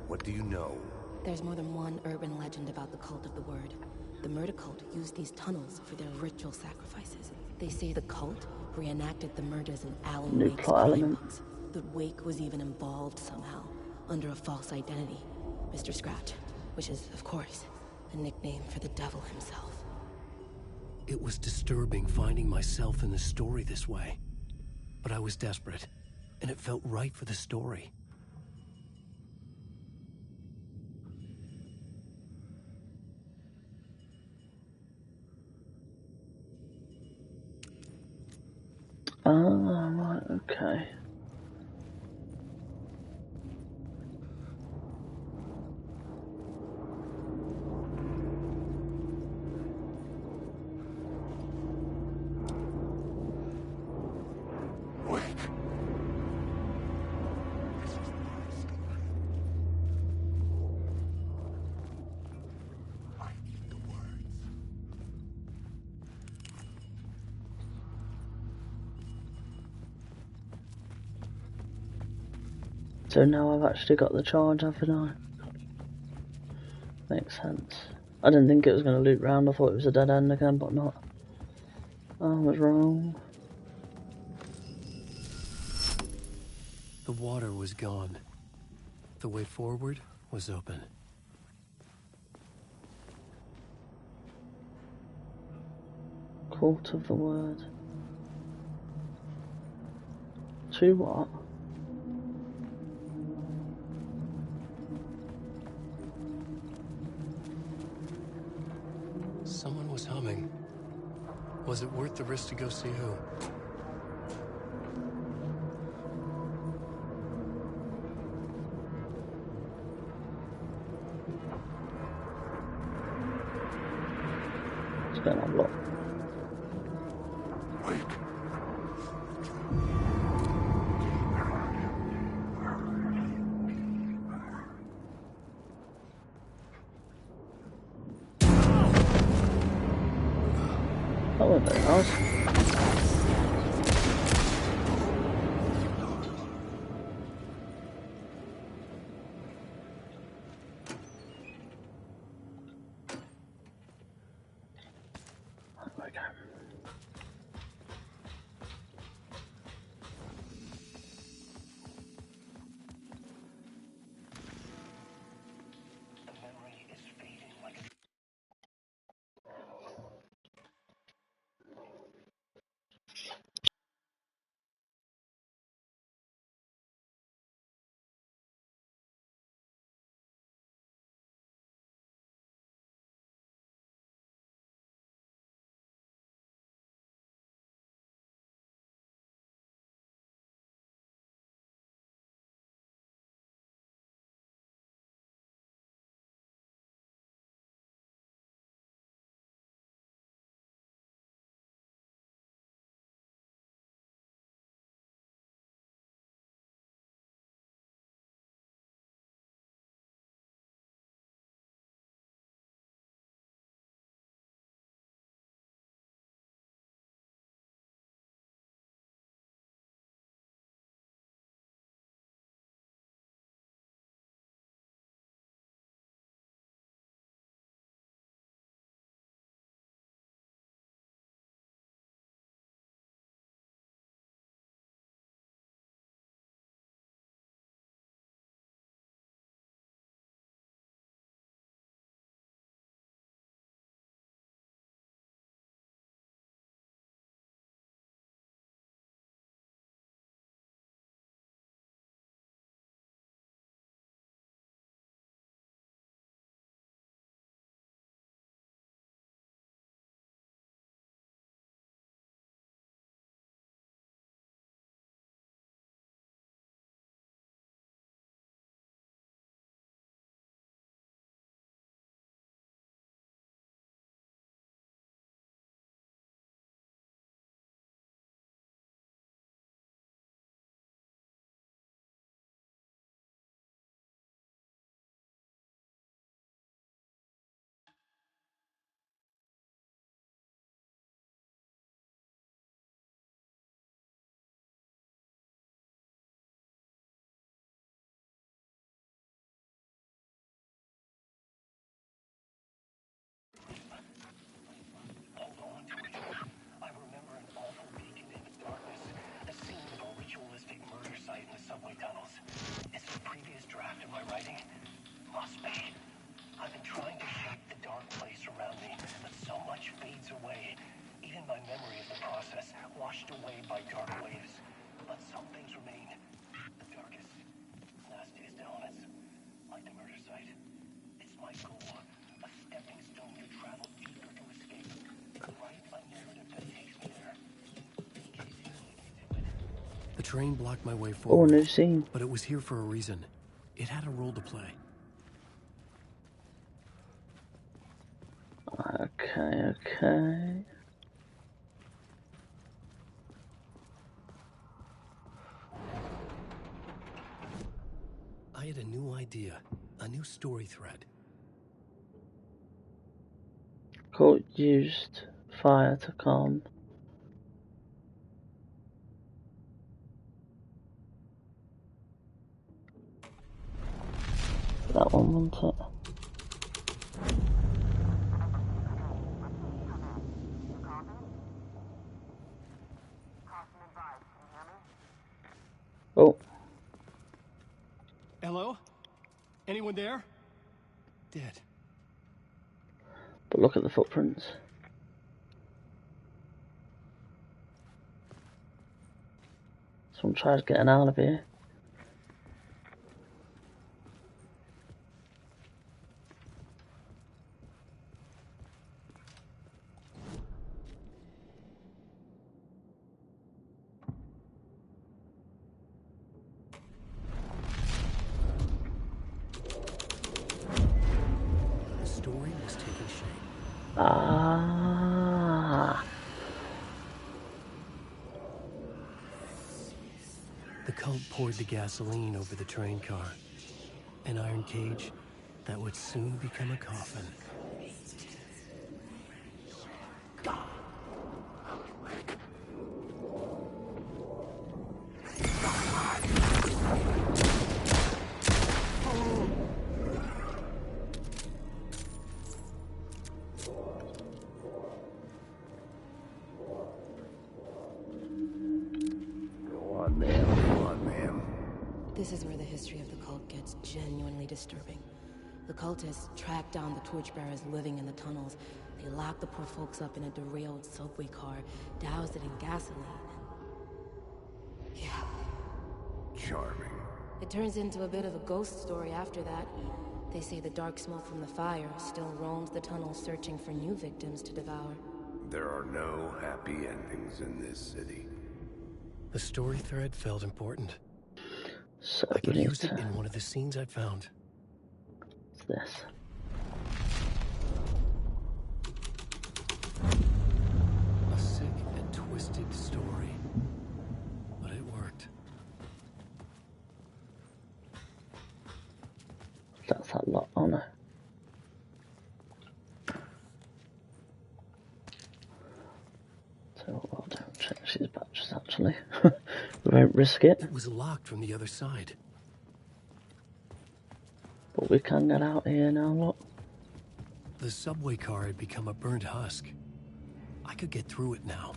What do you know? There's more than one urban legend about the Cult of the Word. The murder cult used these tunnels for their ritual sacrifices. They say the cult reenacted the murders in Alan Wake's books. That Wake was even involved somehow, under a false identity, Mr. Scratch, which is, of course, a nickname for the devil himself. It was disturbing finding myself in the story this way. But I was desperate, and it felt right for the story. Ah, right, okay. So now I've actually got the charge, haven't I? Makes sense. I didn't think it was going to loop round, I thought it was a dead end again, but not. I was wrong. The water was gone. The way forward was open. Court of the Word. To what? Someone was humming. Was it worth the risk to go see who? What's going on, look? That went very nice. There we go. The train blocked my way Oh, forward, new scene. but it was here for a reason. It had a role to play. Okay. I had a new idea, a new story thread. Court used fire to calm. That one, wasn't it? Oh. Hello? Anyone there? Dead. But look at the footprints. Someone tries getting out of here. The story was taking shape. Ah. The cult poured the gasoline over the train car. An iron cage that would soon become a coffin. This is where the history of the cult gets genuinely disturbing. The cultists tracked down the torchbearers living in the tunnels. They locked the poor folks up in a derailed subway car, doused it in gasoline. Yeah. Charming. It turns into a bit of a ghost story after that. They say the dark smoke from the fire still roams the tunnels searching for new victims to devour. There are no happy endings in this city. The story thread felt important. So I could use it in one of the scenes I'd found. What's this? A sick and twisted story. But it worked. That's a lot on it. So I'll don't change these batches actually. We won't risk it. It was locked from the other side. But we can get out here now, look. The subway car had become a burnt husk. I could get through it now.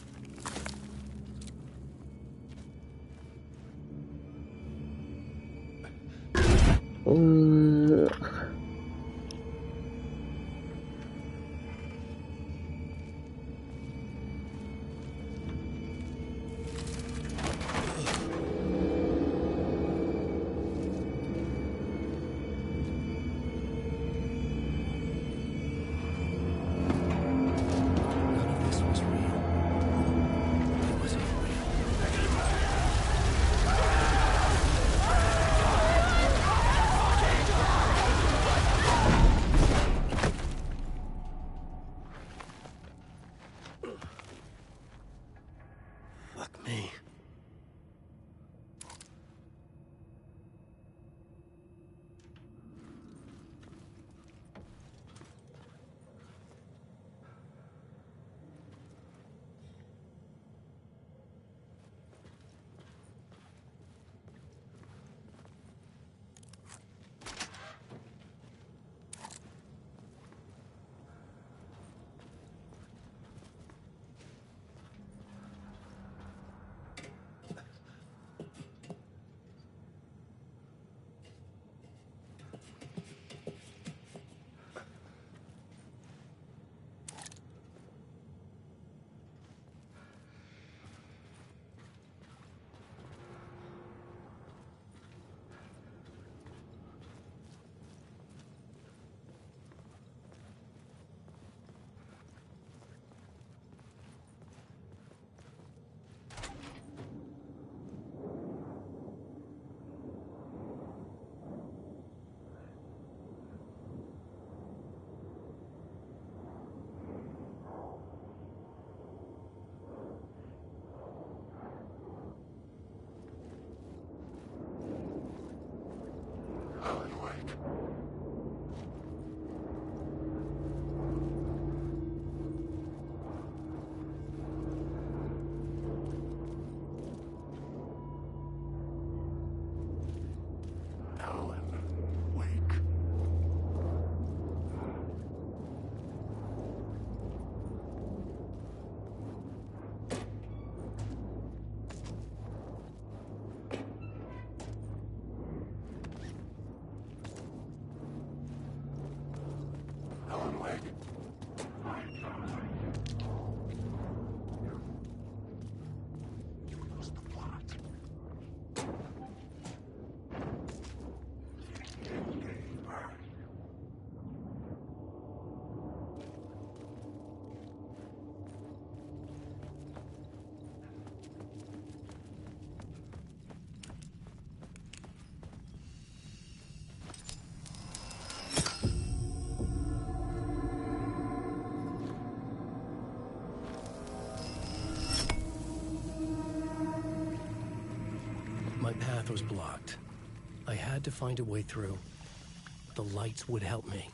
was blocked. I had to find a way through. The lights would help me.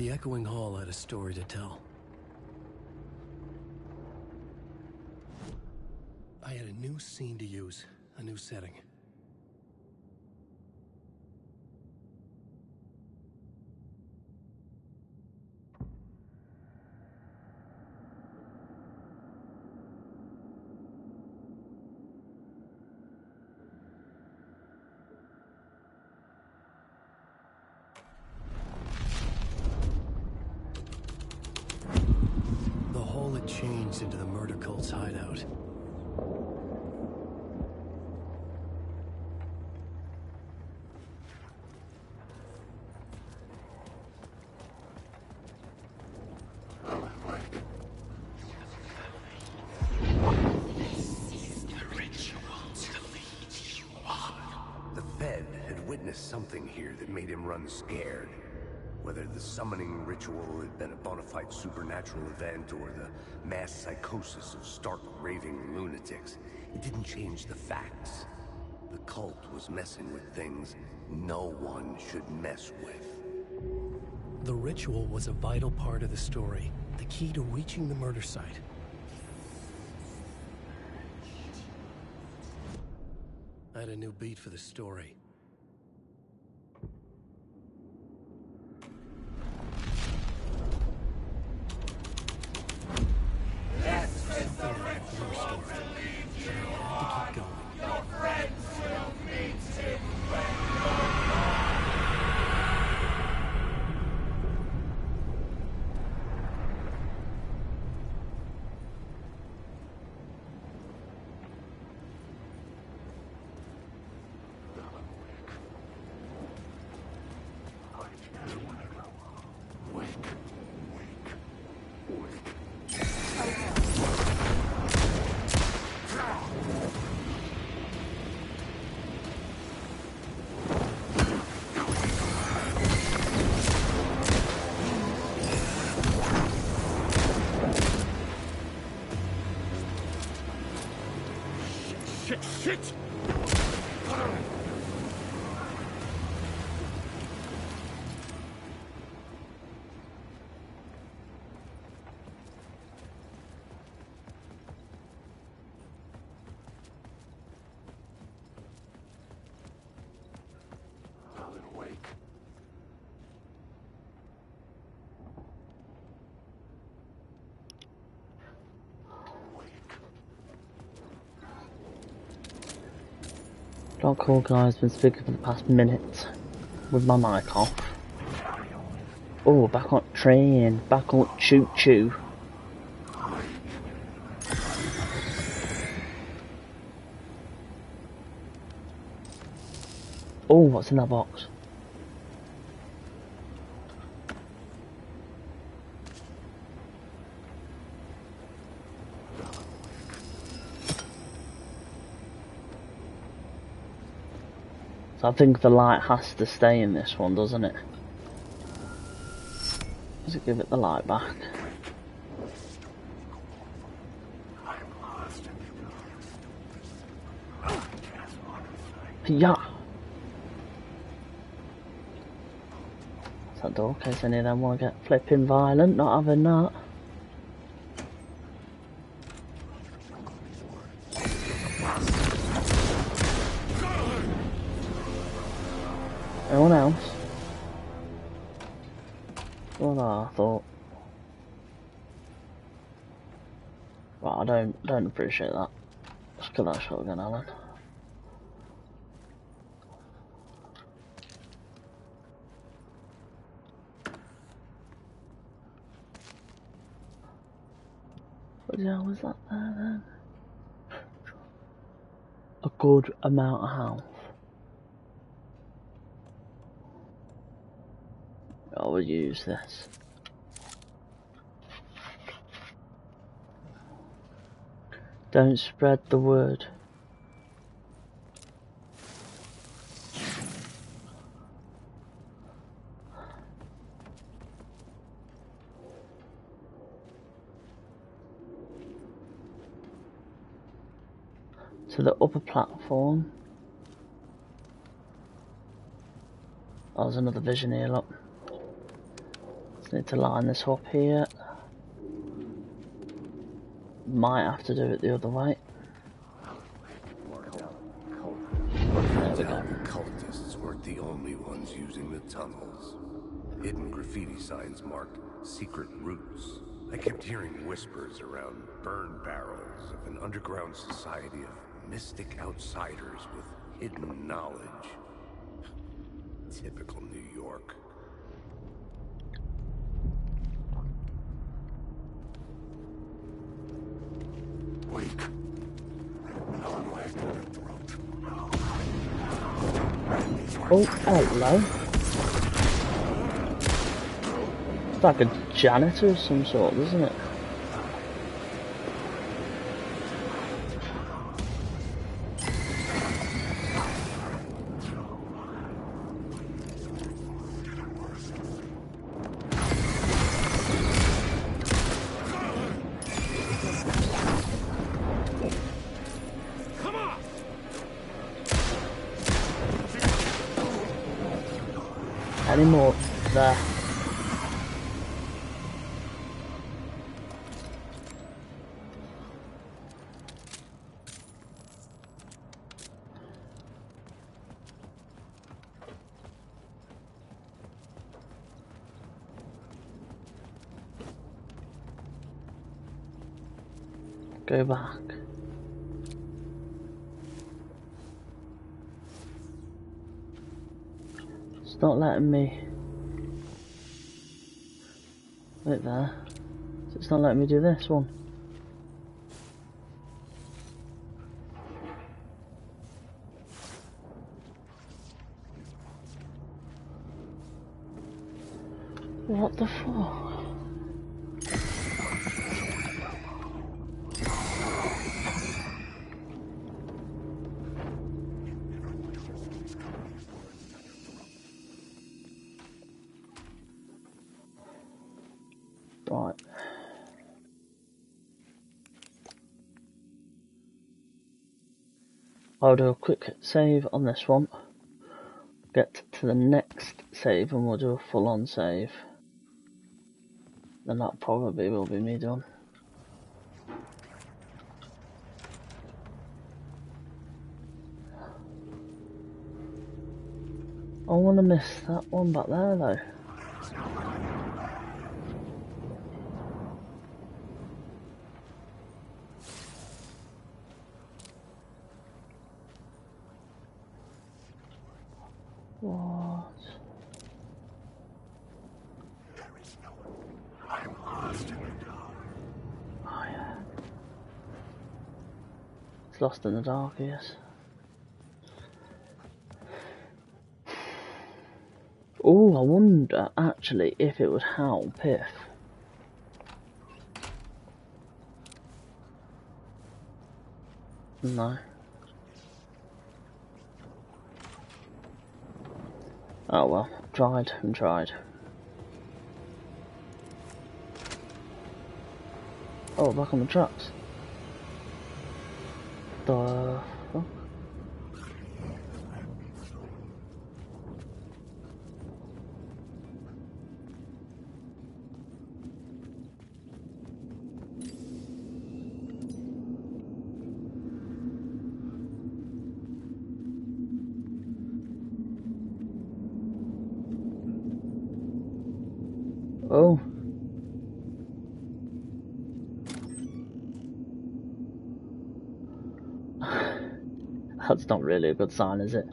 The echoing hall had a story to tell. I had a new scene to use, a new setting. leads into the murder cult's hideout. Something here that made him run scared. Whether the summoning ritual had been a bona fide supernatural event or the mass psychosis of stark raving lunatics, it didn't change the facts. The cult was messing with things no one should mess with. The ritual was a vital part of the story, the key to reaching the murder site. I had a new beat for the story. Shit! Alan Wake. Dark Hawkeye has been speaking for the past minute with my mic off. Oh, back on train, back on choo choo. Oh, what's in that box? So I think the light has to stay in this one, doesn't it? Does it give it the light back? Yeah. Is that door in case any of them want to get flipping violent? Not having that. Anyone else? Well, no, I thought. Well, I don't appreciate that. Let's get that shotgun, Alan. What the hell was that there then? A good amount of health. I will use this. Don't spread the word. To the upper platform. Oh, there's another vision here, look. Just need to line this up here. Might have to do it the other way. There we go. The cultists weren't the only ones using the tunnels. Hidden graffiti signs marked secret routes. I kept hearing whispers around burn barrels of an underground society of mystic outsiders with hidden knowledge. Typical New York. Oh, hello. It's like a janitor of some sort, isn't it? Any more there? Go back. It's not letting me. Wait there. It's not letting me do this one. What the fuck? Right. I'll do a quick save on this one. Get to the next save and we'll do a full on save. Then that probably will be me done. I want to miss that one back there though. What? I'm lost in the dark. Oh yeah. It's lost in the dark, yes. Oh, I wonder actually if it would howl Piff. No. Oh well, tried and tried. Oh, back on the trucks. The fuck? Oh. That's not really a good sign, is it?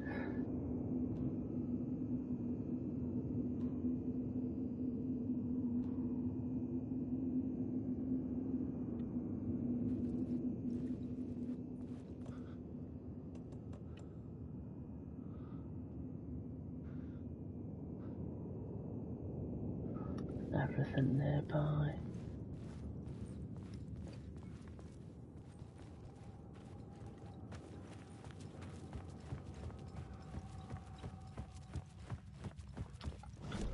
Everything nearby.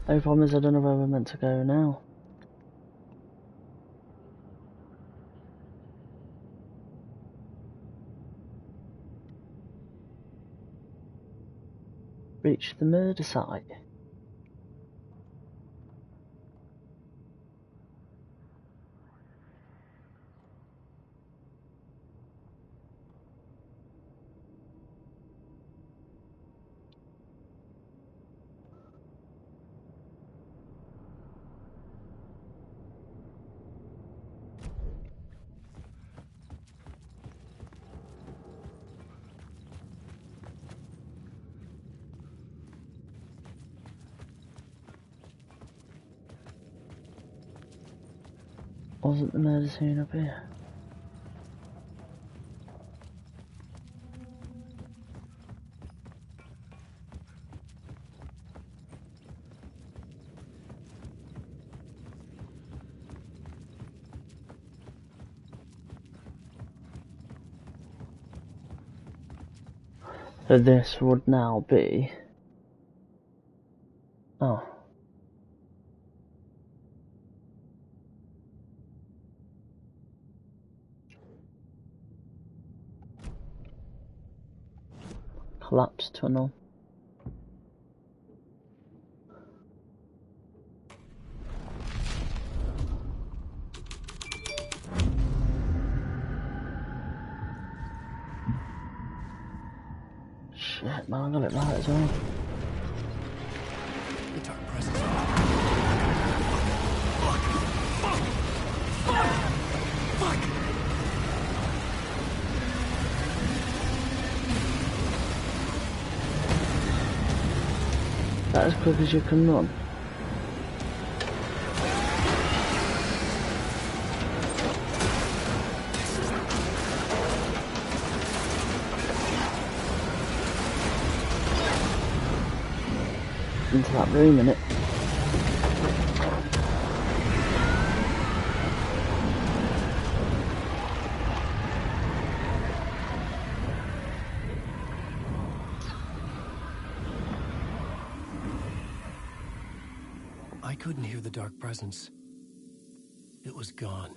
The problem is I don't know where we're meant to go now. Reach the murder site. Wasn't the murder scene up here? So this would now be... Oh. Collapsed tunnel. Shit, man, I got it right as well. The dark presence. Fuck! Is that as quick as you can run? Into that room, innit? I couldn't hear the dark presence. It was gone.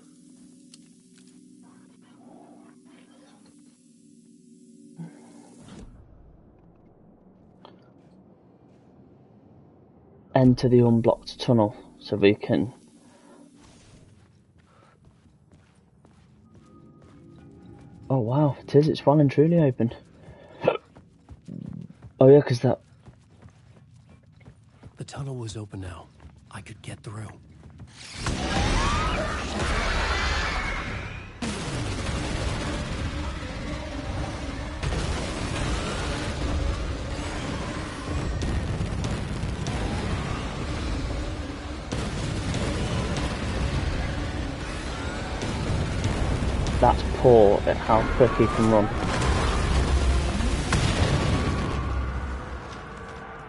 Enter the unblocked tunnel so we can... Oh wow, it is, it's well and truly open. Oh yeah, because that... The tunnel was open now. I could get through. That's poor at how quick he can run.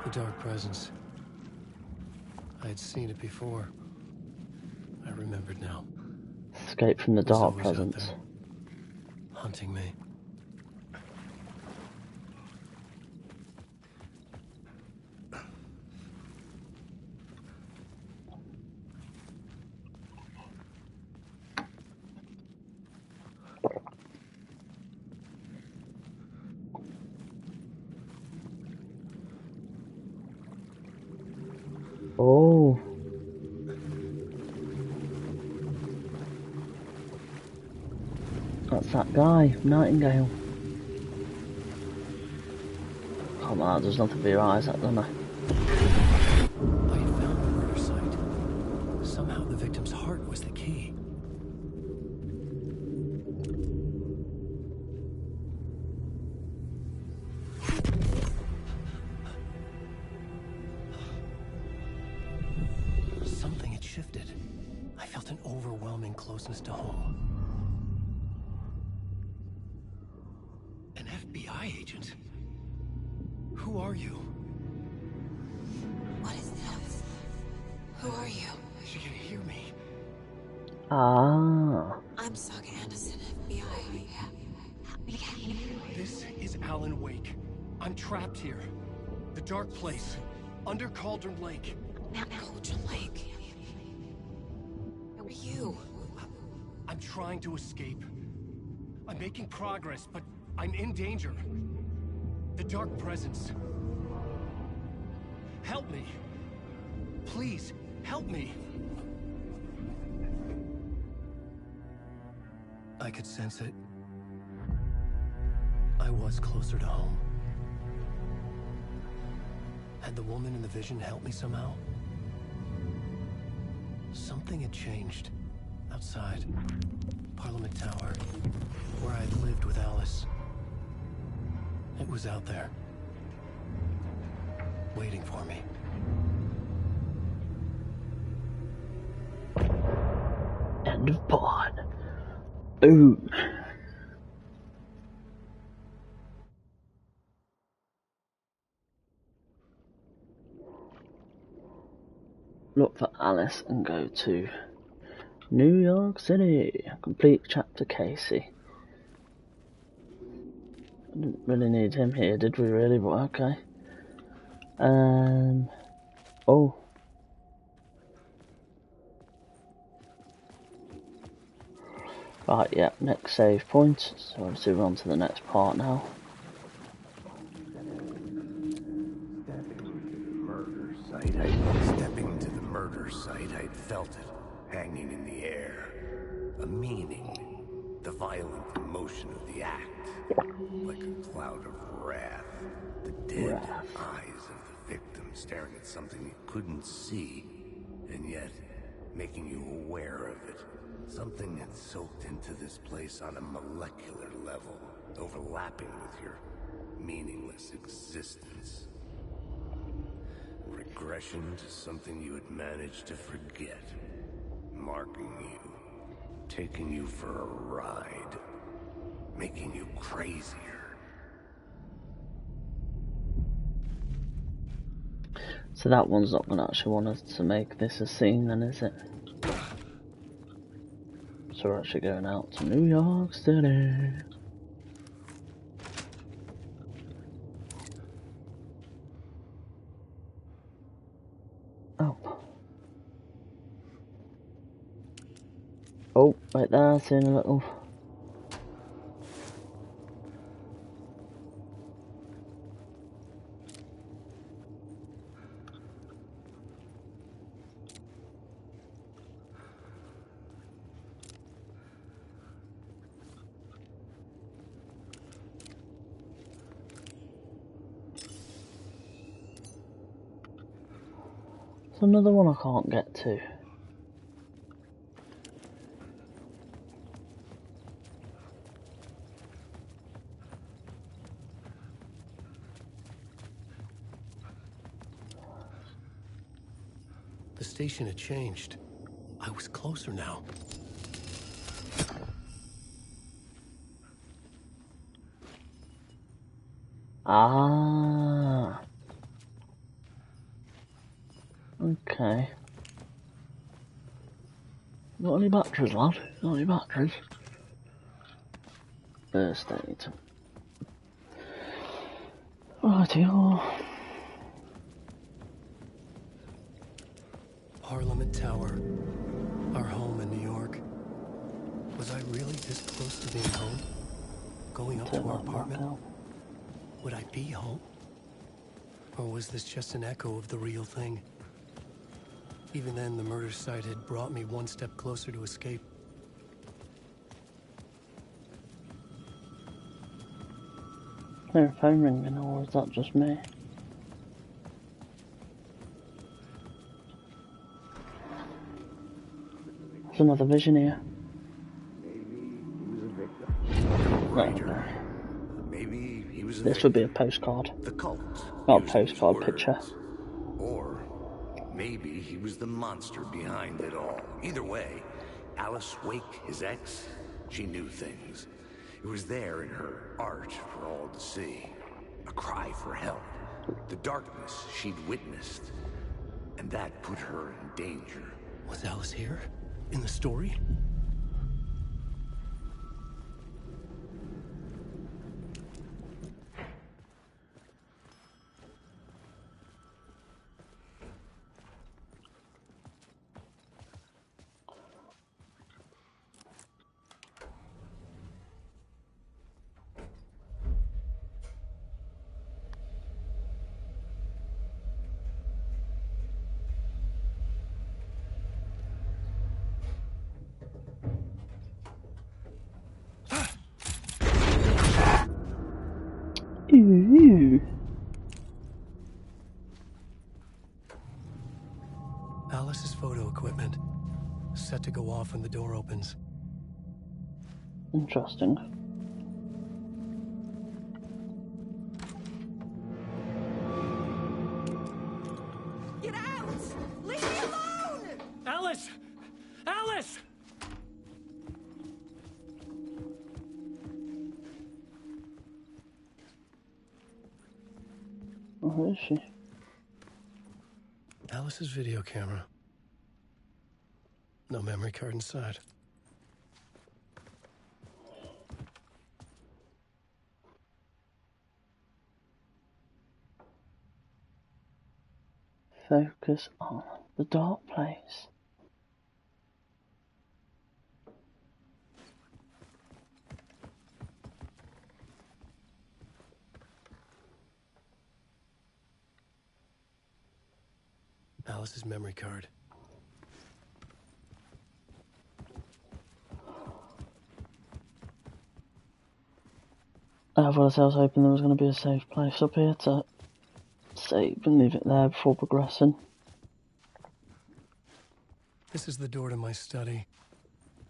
The dark presence. I had seen it before. I remembered now. Escape from the dark presence. Hunting me. Oh. That's that guy, Nightingale. Come on, there's nothing for your eyes at, don't I? I had found the murder site. Somehow the victim's heart was the key. Something had shifted. I felt an overwhelming closeness to home. An FBI agent? Who are you? What is this? Who are you? She can hear me. Ah. I'm Saga Anderson, FBI. This is Alan Wake. I'm trapped here. The dark place. Under Cauldron Lake. Cauldron Lake. Who are you? I'm trying to escape. I'm making progress, but I'm in danger. The dark presence. Help me. Please, help me. I could sense it. I was closer to home. Had the woman in the vision helped me somehow? Something had changed. Outside. Parliament Tower. Where I'd lived with Alice. It was out there. Waiting for me. End of pod. Boom. Look for Alice and go to New York City. Complete chapter Casey. Didn't really need him here, did we really? But okay. Oh. Right, yeah, next save point. So obviously we're on to the next part now. Stepping to the murder site, I'd felt it, hanging in the air. A meaning. The violent emotion of the act. Like a cloud of wrath. The dead eyes of the victim staring at something you couldn't see, and yet making you aware of it. Something had soaked into this place on a molecular level, overlapping with your meaningless existence. Regression to something you had managed to forget. Marking you. Taking you for a ride. Making you crazier. So that one's not going to actually want us to make this a scene then, is it? So we're actually going out to New York City. Oh. Oh, right there, seeing a little... There's another one I can't get to. The station had changed. I was closer now. Ah. Okay. Got any batteries, lad? Got any batteries? First aid. Righty-o. Parliament Tower. Our home in New York. Was I really this close to being home? Going up to our apartment? Would I be home? Or was this just an echo of the real thing? Even then, the murder site had brought me one step closer to escape. Is there a phone ringing, or is that just me? There's another vision here. Writer. Maybe he was a This would be a postcard. The cult. Not a postcard, picture. Or maybe he was the monster behind it all. Either way, Alice Wake, his ex, she knew things. It was there in her art for all to see. A cry for help. The darkness she'd witnessed. And that put her in danger. Was Alice here? In the story? Ooh. Alice's photo equipment. Set to go off when the door opens. Interesting. Get out! Leave me alone! Alice! Alice! Oh, where is she? Alice's video camera. No memory card inside. focus on the dark place. Alice's memory card. I was hoping there was going to be a safe place up here to save and leave it there before progressing. This is the door to my study,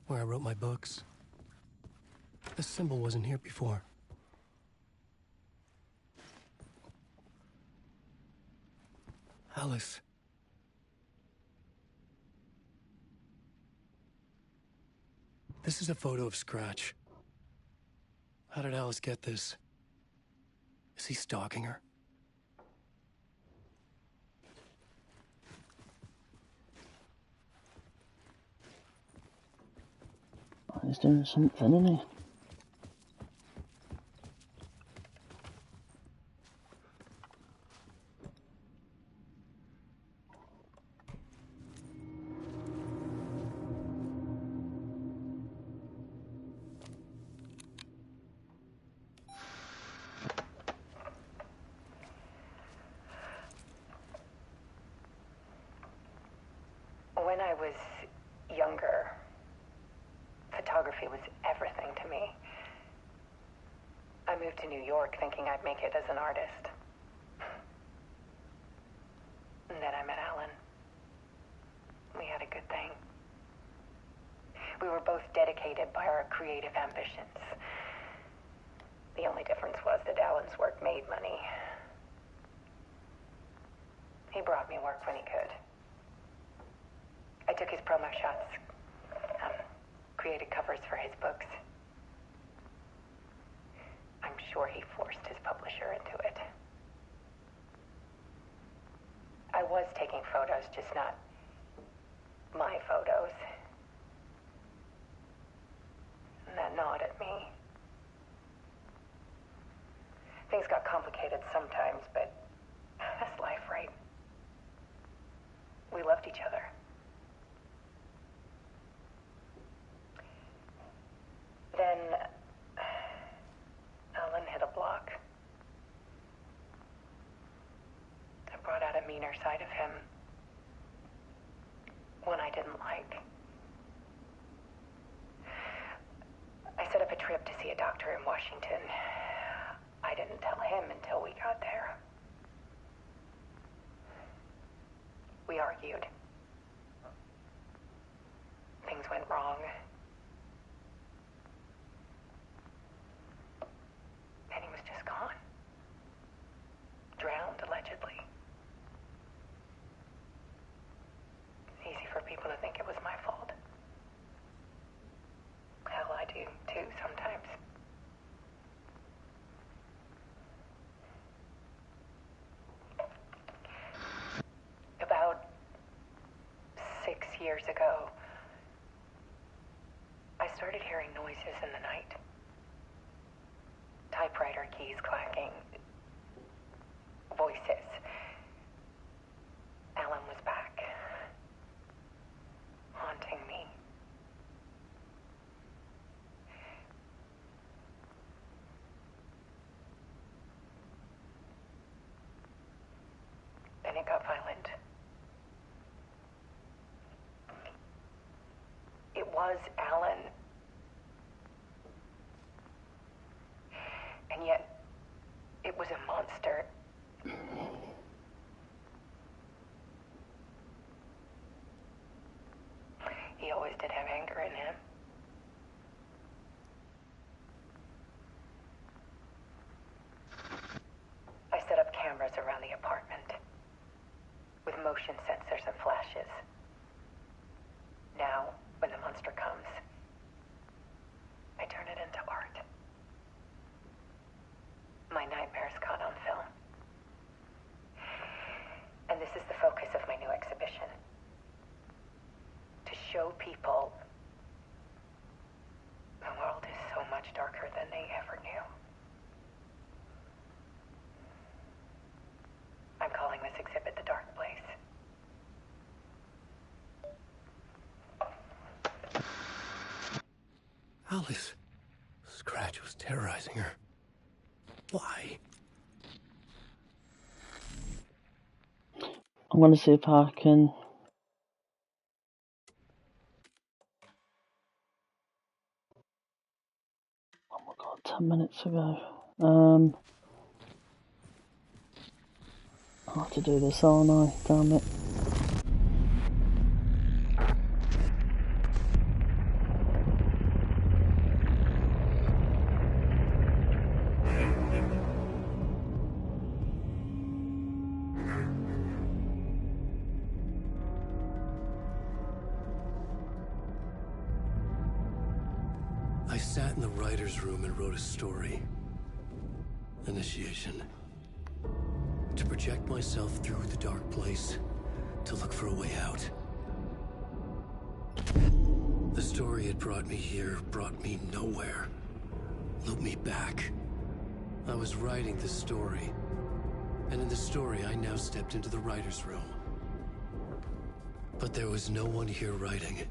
where I wrote my books. This symbol wasn't here before. Alice. This is a photo of Scratch. How did Alice get this? Is he stalking her? Oh, he's doing something, isn't he? When I was younger, photography was everything to me. I moved to New York thinking I'd make it as an artist. And then I met Alan. We had a good thing. We were both dedicated by our creative ambitions. The only difference was that Alan's work made money. He brought me work when he could. I took his promo shots, created covers for his books. I'm sure he forced his publisher into it. I was taking photos, just not my photos. And that gnawed at me. Things got complicated sometimes, but that's life, right? We loved each other. Then Alan hit a block. I brought out a meaner side of him. One I didn't like. I set up a trip to see a doctor in Washington. I didn't tell him until we got there. We argued. Things went wrong. And he was just gone. Drowned, allegedly. It's easy for people to think it was my fault. Hell, I do, too, sometimes. About 6 years ago, I started hearing noises in the night. Typewriter keys clacking. Voices. Alan was back. Haunting me. Then it got violent. It was Alan. And yet, it was a monster. He always did have anger in him. I set up cameras around the apartment with motion sensors and flashes. Now, when the monster comes, I turn it into art. My nightmares caught on film. And this is the focus of my new exhibition. To show people the world is so much darker than they ever knew. I'm calling this exhibit The Dark Place. Alice. Scratch was terrorizing her. Why? I'm going to see if I can... Oh my god, 10 minutes ago. I have to do this, aren't I? Damn it. I sat in the writer's room and wrote a story. Initiation. To project myself through the dark place, to look for a way out. The story had brought me here, brought me nowhere. Looped me back. I was writing the story. And in the story, I now stepped into the writer's room. But there was no one here writing.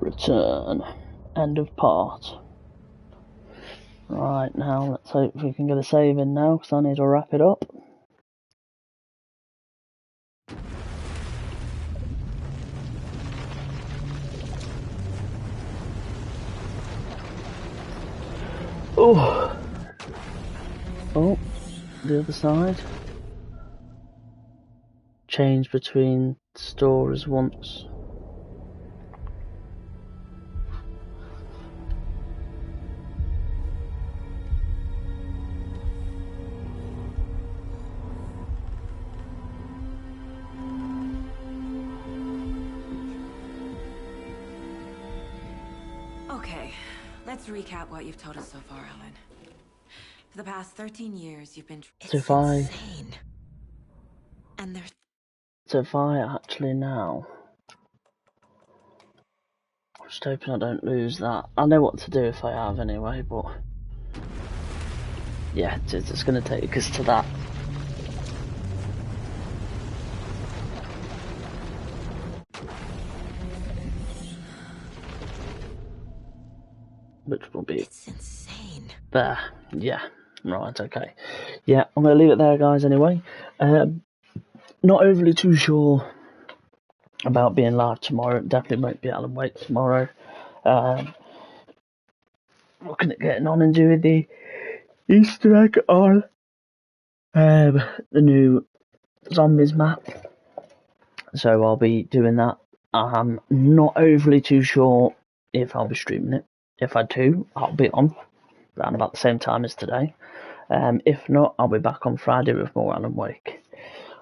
Return. End of part. Right, now let's hope we can get a save in now, because I need to wrap it up. Oh, the other side. Change between stores once. Okay, let's recap what you've told us so far, Alan. For the past 13 years, you've been... So if I... insane. And there's... So if I actually now... I'm just hoping I don't lose that. I know what to do if I have anyway, but... Yeah, it's going to take us to that. Which will be... It's insane. There. Yeah. Right, okay. Yeah, I'm going to leave it there, guys, anyway. Not overly too sure about being live tomorrow. It definitely won't be Alan Wake tomorrow. Looking at getting on and doing the Easter egg on the new Zombies map. So I'll be doing that. I'm not overly too sure if I'll be streaming it. If I do, I'll be on around about the same time as today. If not, I'll be back on Friday with more Alan Wake.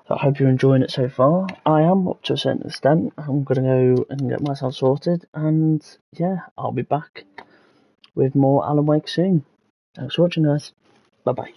So I hope you're enjoying it so far. I am, up to a certain extent. I'm going to go and get myself sorted. And yeah, I'll be back with more Alan Wake soon. Thanks for watching, guys. Bye-bye.